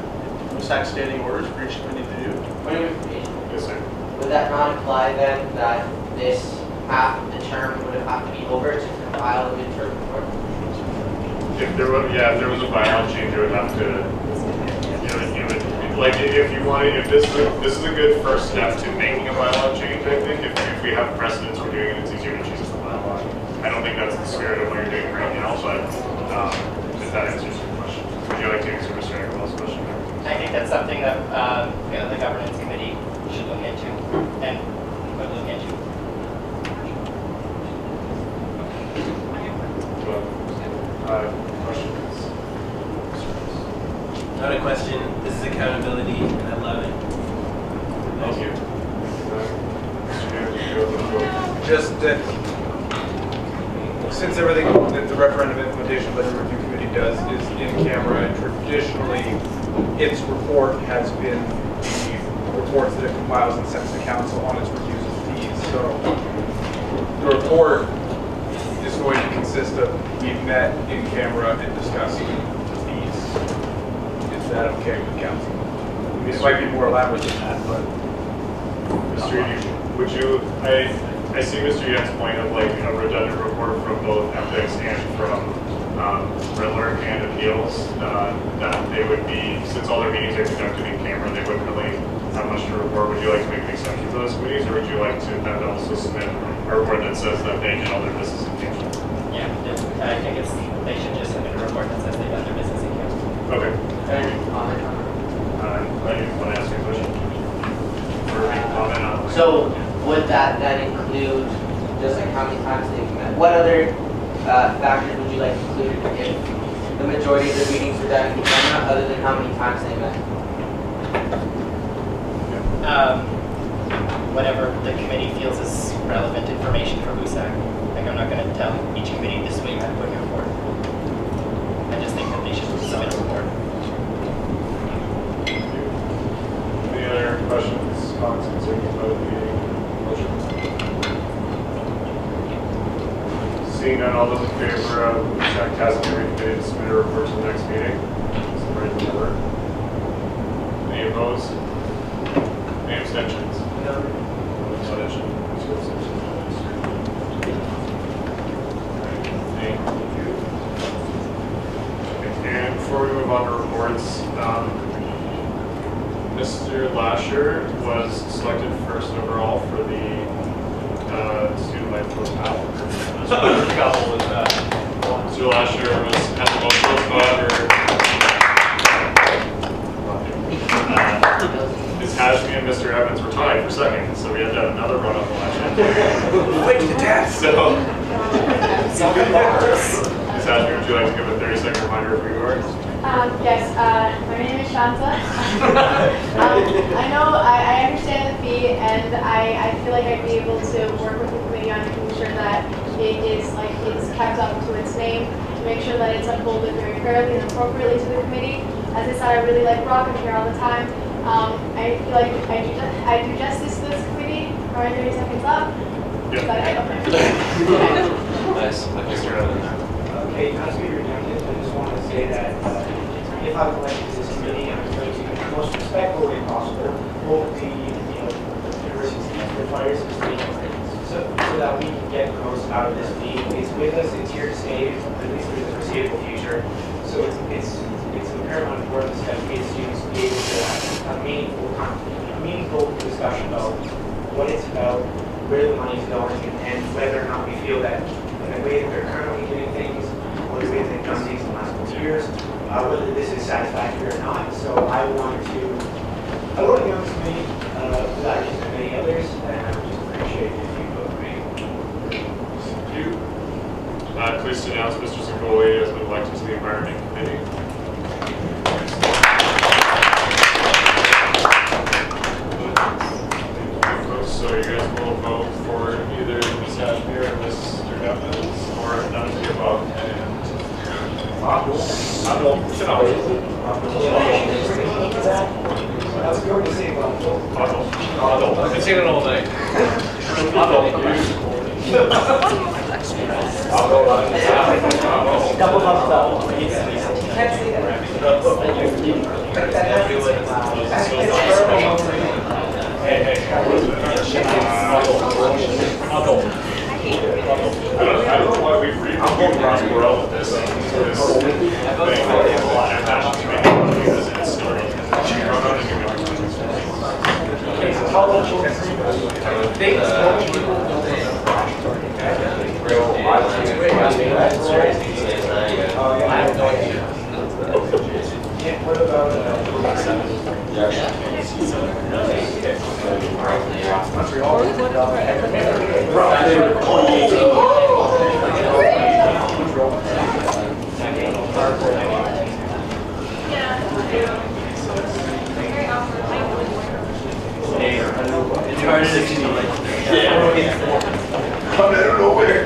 BUSAC standing orders for each committee to do? Point of information. Yes, sir. Would that not imply then that this half of the term would have to be over to compile a midterm report? If there was, if there was a bylaw change, it would have to, you would, like, if you wanted, if this is a good first step to making a bylaw change, I think. If we have precedents for doing it, it's easier to choose the bylaw. I don't think that's the spirit of what you're doing right now, but if that answers your question. Would you like to answer Mr. Agrawal's question? I think that's something that the governance committee should look into and would look into. Questions? Not a question. This is accountability, and I love it. Thank you. Just that, since everything that the referendum implementation letter review committee does is in camera, and traditionally its report has been the reports that it compiles and sends to council on its reviews of fees. So the report is going to consist of we've met in camera and discussed fees. Is that okay with council? I mean, it might be more elaborate than that, but. Mr. Reed, would you, I see Mr. Yen's point of like a redundant report from both ethics and from Riddler and appeals, that they would be, since all their meetings are conducted in camera, they wouldn't really have much to report. Would you like to make an exception for those committees, or would you like to then also submit a report that says that they did all their business in camera? Yeah, I think they should just submit a report that says they've done their business in camera. Okay. Comment on I want to ask you a question. Comment on. So would that then include just like how many times they've met? What other factors would you like included if the majority of the meetings were done in camera, other than how many times they met? Whatever the committee feels is relevant information for BUSAC. Like I'm not going to tell each committee this way you have to put in a report. I just think that they should submit a report. Any other questions, comments, concerns about the motion? Seeing none, all those in favor of BUSAC tasking every committee to submit a report to the next meeting? Raise the number. Any opposed? Any abstentions? No. Abstention. Two abstentions. Thank you. And before we move on to reports, Mr. Lasher was selected first overall for the student life profile. Couple was that. Mr. Lasher had the most votes, however. Ms. Hashmi and Mr. Evans were tied for second, so we had to have another run-up election. Wait to death. So, Ms. Hashmi, would you like to give a 30-second reminder of who you are? Yes, my name is Shanta. I know, I understand the fee, and I feel like I'd be able to work with the committee on making sure that it is like it's kept up to its name, to make sure that it's unfolded very fairly and appropriately to the committee. As I said, I really like Brock. I'm here all the time. I feel like I do justice to this committee. Are 30 seconds up? Yeah. Nice. Mr. Evans. Okay, not to be redundant, I just want to say that if I'm elected to this committee, I'm going to, in the most respectful way possible, hold the university's employers so that we can get the most out of this fee. It's with us, it's here to stay, at least for the foreseeable future. So it's of paramount importance that we as students be able to have a meaningful discussion about what it's about, where the money is going, and whether or not we feel that in the way that they're currently doing things, or the way that they've done things in the last couple of years, whether this is satisfactory or not. So I want to be on this committee without just many others, and I would just appreciate it if you vote for me. Thank you. Please Mr. Zagoli has been elected to the Environment Committee. So you guys will vote for either Ms. Ashby or Mr. Evans, or none of the above. I've been singing all night. Double thumbs up. I don't know why we run well with this thing. Come out of nowhere.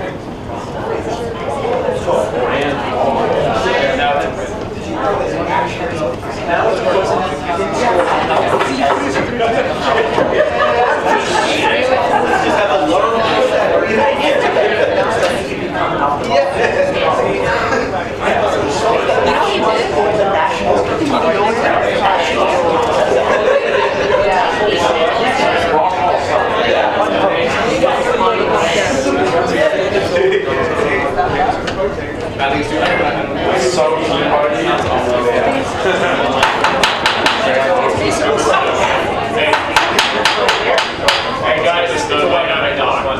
Hey guys, it's the one I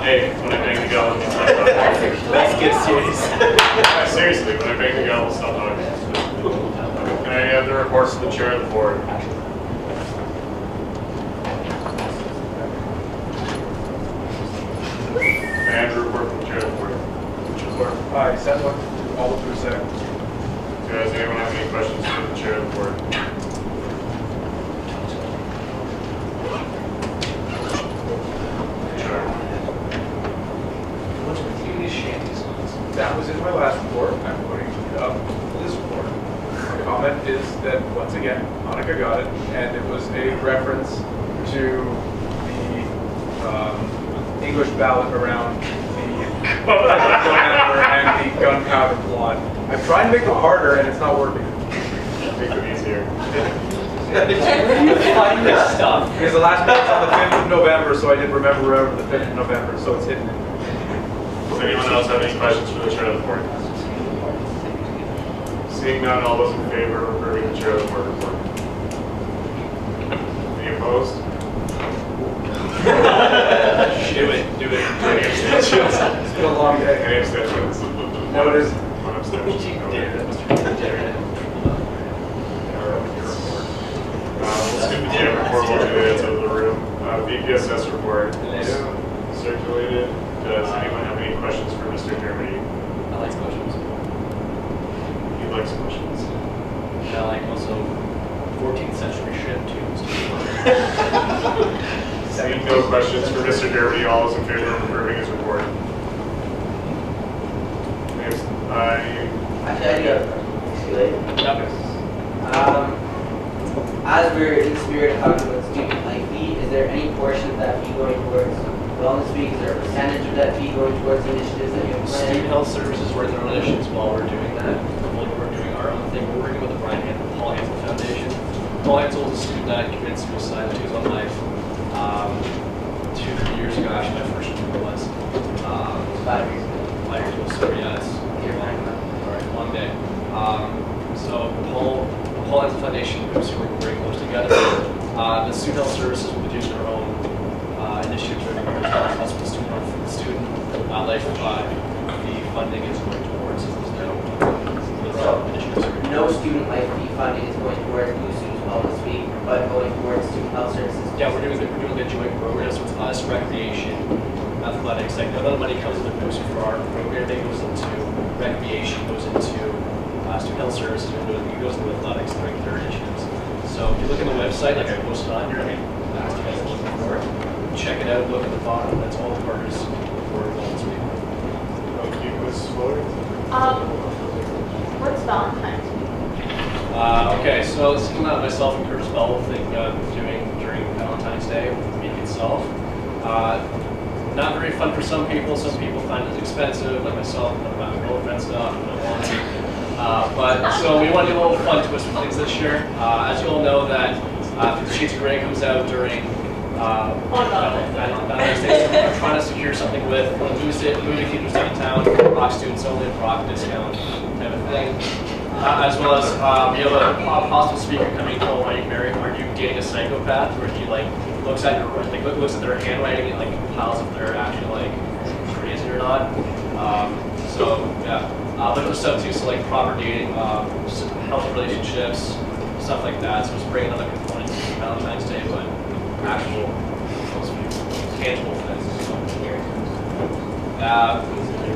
hey, when I bang the gavel, let's get serious. Seriously, when I bang the gavel, stop talking. Can I have the reports to the chair of the board? And report from the chair of the board. Hi, set one, all the BUSAC. Does anyone have any questions for the chair of the board? That was in my last report. I'm putting it up for this report. My comment is that, once again, Monica got it, and it was a reference to the English ballot around the November and the gunpowder plot. I'm trying to make them harder, and it's not working. Make them easier. Find this stuff. Because the last meeting's on the 5th of November, so I did remember the 5th of November, so it's hidden. Does anyone else have any questions for the chair of the board? Seeing none, all those in favor of approving the chair of the board report? Any opposed? Do it. Any abstentions? It's been a long day. Any abstentions? No, it isn't. One abstention. Okay. Let's skip the chair report while we get to the room. BPSS report is circulated. Does anyone have any questions for Mr. Germany? I like questions. He likes questions. I like also 14th century shit too. Seeing no questions for Mr. Germany, all those in favor of approving his report? As we're in the spirit of talking about student life fee, is there any portion of that fee going towards wellness fee? Is there a percentage of that fee going towards the initiatives that you have planned? Student health services were their own initiatives while we're doing that. While we're doing our own thing, we're working with the Paul Hansel Foundation. Paul Hansel is a student that committed suicide to his own life 2-3 years ago. Actually, my first one was 5 years ago. 5 years ago. So yeah, it's long day. So Paul Hansel Foundation and BUSAC work very close together. The student health services will be doing their own initiatives during the years. That's what the student life the funding is going towards. No student life fee funding is going towards BUSAC's wellness fee, but going towards student health services. Yeah, we're doing the joint program, so it's us, recreation, athletics. Like, none of the money comes into BUSAC for our program, it goes into recreation goes into student health services, and it goes into athletics and regular initiatives. So if you look at the website, like I posted on here, I asked you guys to look for it. Check it out, look at the bottom, that's all the partners for volunteering. Thank you, Ms. Fuller. What's Valentine's Week? Okay, so this is something that myself and Curtis Bell think doing during Valentine's Day, the week itself. Not very fun for some people find it expensive, like myself, I'm not my girlfriend stuff, and I don't want to. But so we want to do a little fun twist for things this year. As you all know that 50 Shades of Grey comes out during Valentine's Day, so we're trying to secure something with movie theaters downtown, Brock students only, Brock discount type of thing. As well as we have a possible speaker coming called Are You Dating a Psychopath? Where he like looks at their handwriting and like compiles if they're actually like crazy or not. So yeah, but other stuff too, so like proper dating, healthy relationships, stuff like that. So just bring another component to Valentine's Day, but actual tangible things. So,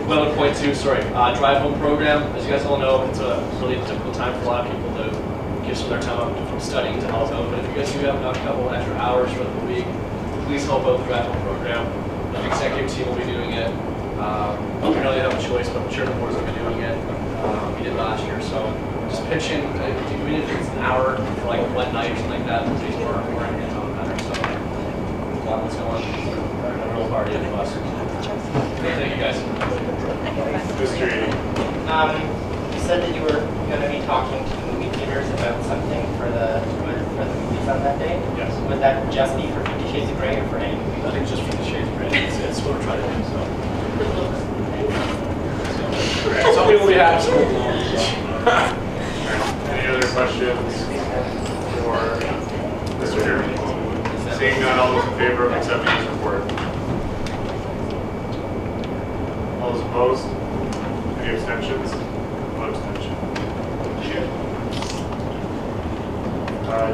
11.2, drive home program. As you guys all know, it's a really difficult time for a lot of people to give some of their time up from studying to help out. But if you guys do have a couple extra hours throughout the week, please help out the drive home program. The executive team will be doing it. We don't really have a choice, but I'm sure the boards will be doing it. We did last year, so just pitch in. Even if it's an hour for like one night or something like that, please more hands on better. So let's go on. A real party of us. Thank you guys. Mr. Eady. You said that you were going to be talking to movie theaters about something for the movies on that day? Yes. Would that just be for 50 Shades of Grey or for any movie? I think just for the Shades of Grey. It's what we're trying to do. So. Some people we have some. Any other questions for Mr. Jeremy? Seeing none, all those in favor of accepting his report? All those opposed? Any abstentions? One abstention.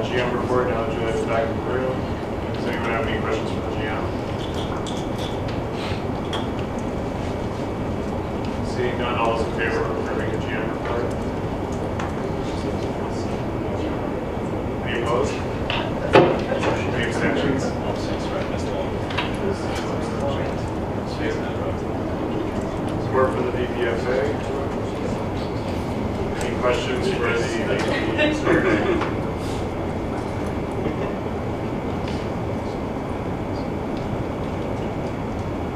GM report, now that Juliet's back in the room. Does anyone have any questions for the GM? Seeing none, all those in favor of approving the GM report? Any opposed? Any abstentions? All six, right? That's the one. Support for the VPFA. Any questions for the survey?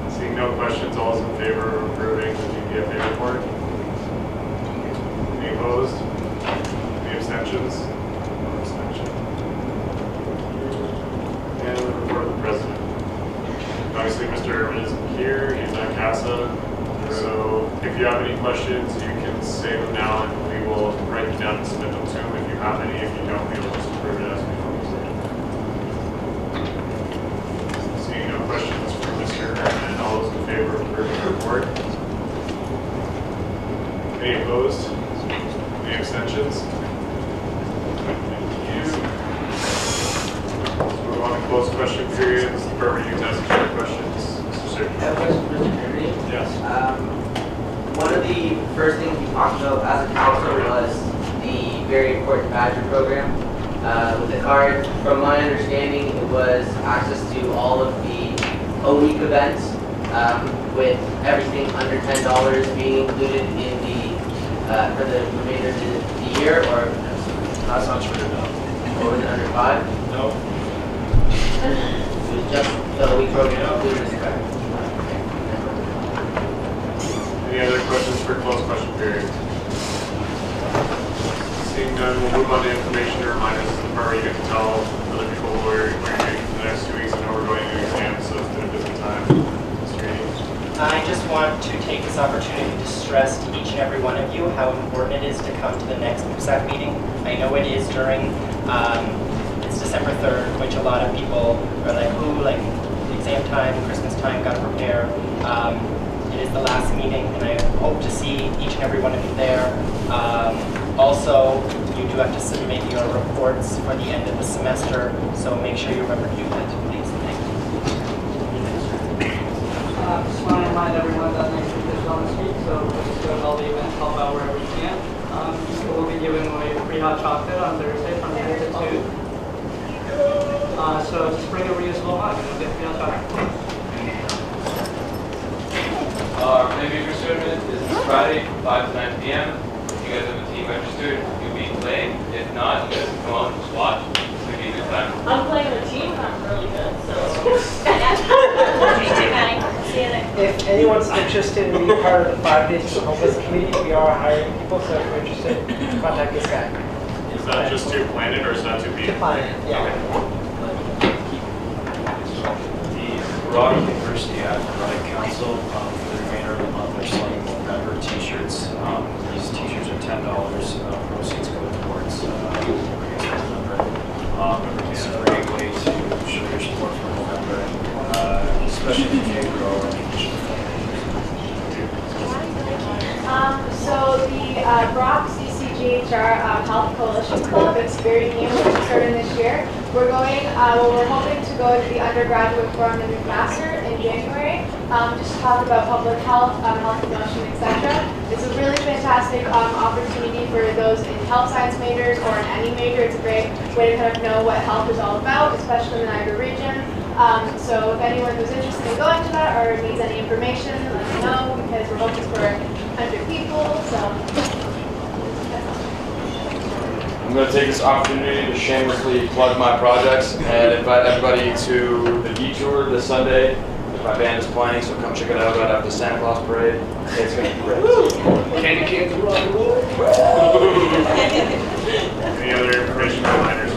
Seeing no questions, all is in favor of approving the VPFA report? Any opposed? Any abstentions? No abstention. And the report of the president. Obviously, Mr. Irwin isn't here, he's at CASA. So if you have any questions, you can say them now and we will write them down and submit them to him if you have any. If you don't, we will just approve it as we normally say. Seeing no questions for Mr. Irwin, all those in favor of approving the report? Any opposed? Any abstentions? Thank you. So move on to closed question period. This is the part where you can ask your questions. Mr. Sir. I have a question for Mr. Kennedy. Yes. One of the first things we talked about as a council was the very important Badger program. With the card, from my understanding, it was access to all of the O-Week events, with everything under $10 being included in the for the remainder of the year, or That's not true, no. or was it under 5? No. It was just the O-Week program included in the card. Any other questions for closed question period? Seeing none, we'll move on to information to remind us of the part where you get to tell other people what you're doing for the next 2 weeks. I know we're going to exams, so it's been a busy time. Mr. Eady. I just want to take this opportunity to stress to each and every one of you how important it is to come to the next BUSAC meeting. I know it is during, it's December 3rd, which a lot of people are like, ooh, like exam time, Christmas time, gotta prepare. It is the last meeting, and I hope to see each and every one of you there. Also, you do have to submit your reports for the end of the semester, so make sure you remember to do that, please. Thank you. Just want to remind everyone that next week is on the street, so we're just doing all the events, help out wherever we can. We'll be giving away free hot chocolate on Thursday from 10 to 2. So just bring a reusable mug and we'll get free hot chocolate. Our playmaker tournament is this Friday from 5 to 9 p.m. If you guys have a team registered, you'll be playing. If not, you guys can come out and just watch. It's going to be a good time. I'm playing a team and I'm really good, so. If anyone's interested in being part of the 5 Days of Homeless Committee, we are hiring people, so if you're interested, contact this guy. Is that just to plan it or is that to be? To plan it, yeah. The Brock University Athletic Council, for the remainder of the month, are selling November t-shirts. These t-shirts are $10. Proceeds go towards November. It's a great way to show your support for November, especially if you can grow. So the Brock CCGHR Health Coalition Club, it's very new, it's starting this year. We're going, we're hoping to go to the undergraduate forum in McMaster in January, just to talk about public health, health promotion, etc. It's a really fantastic opportunity for those in health science majors or in any major. It's a great way to kind of know what health is all about, especially in the Niagara region. So if anyone who's interested in going to that or needs any information, let me know, because we're hoping for 100 people, so. I'm going to take this opportunity to shamelessly plug my projects and invite everybody to the detour this Sunday. My band is playing, so come check it out right after the Santa Claus parade. It's going to be great. Candy canes, rock and roll. Any other information or reminders?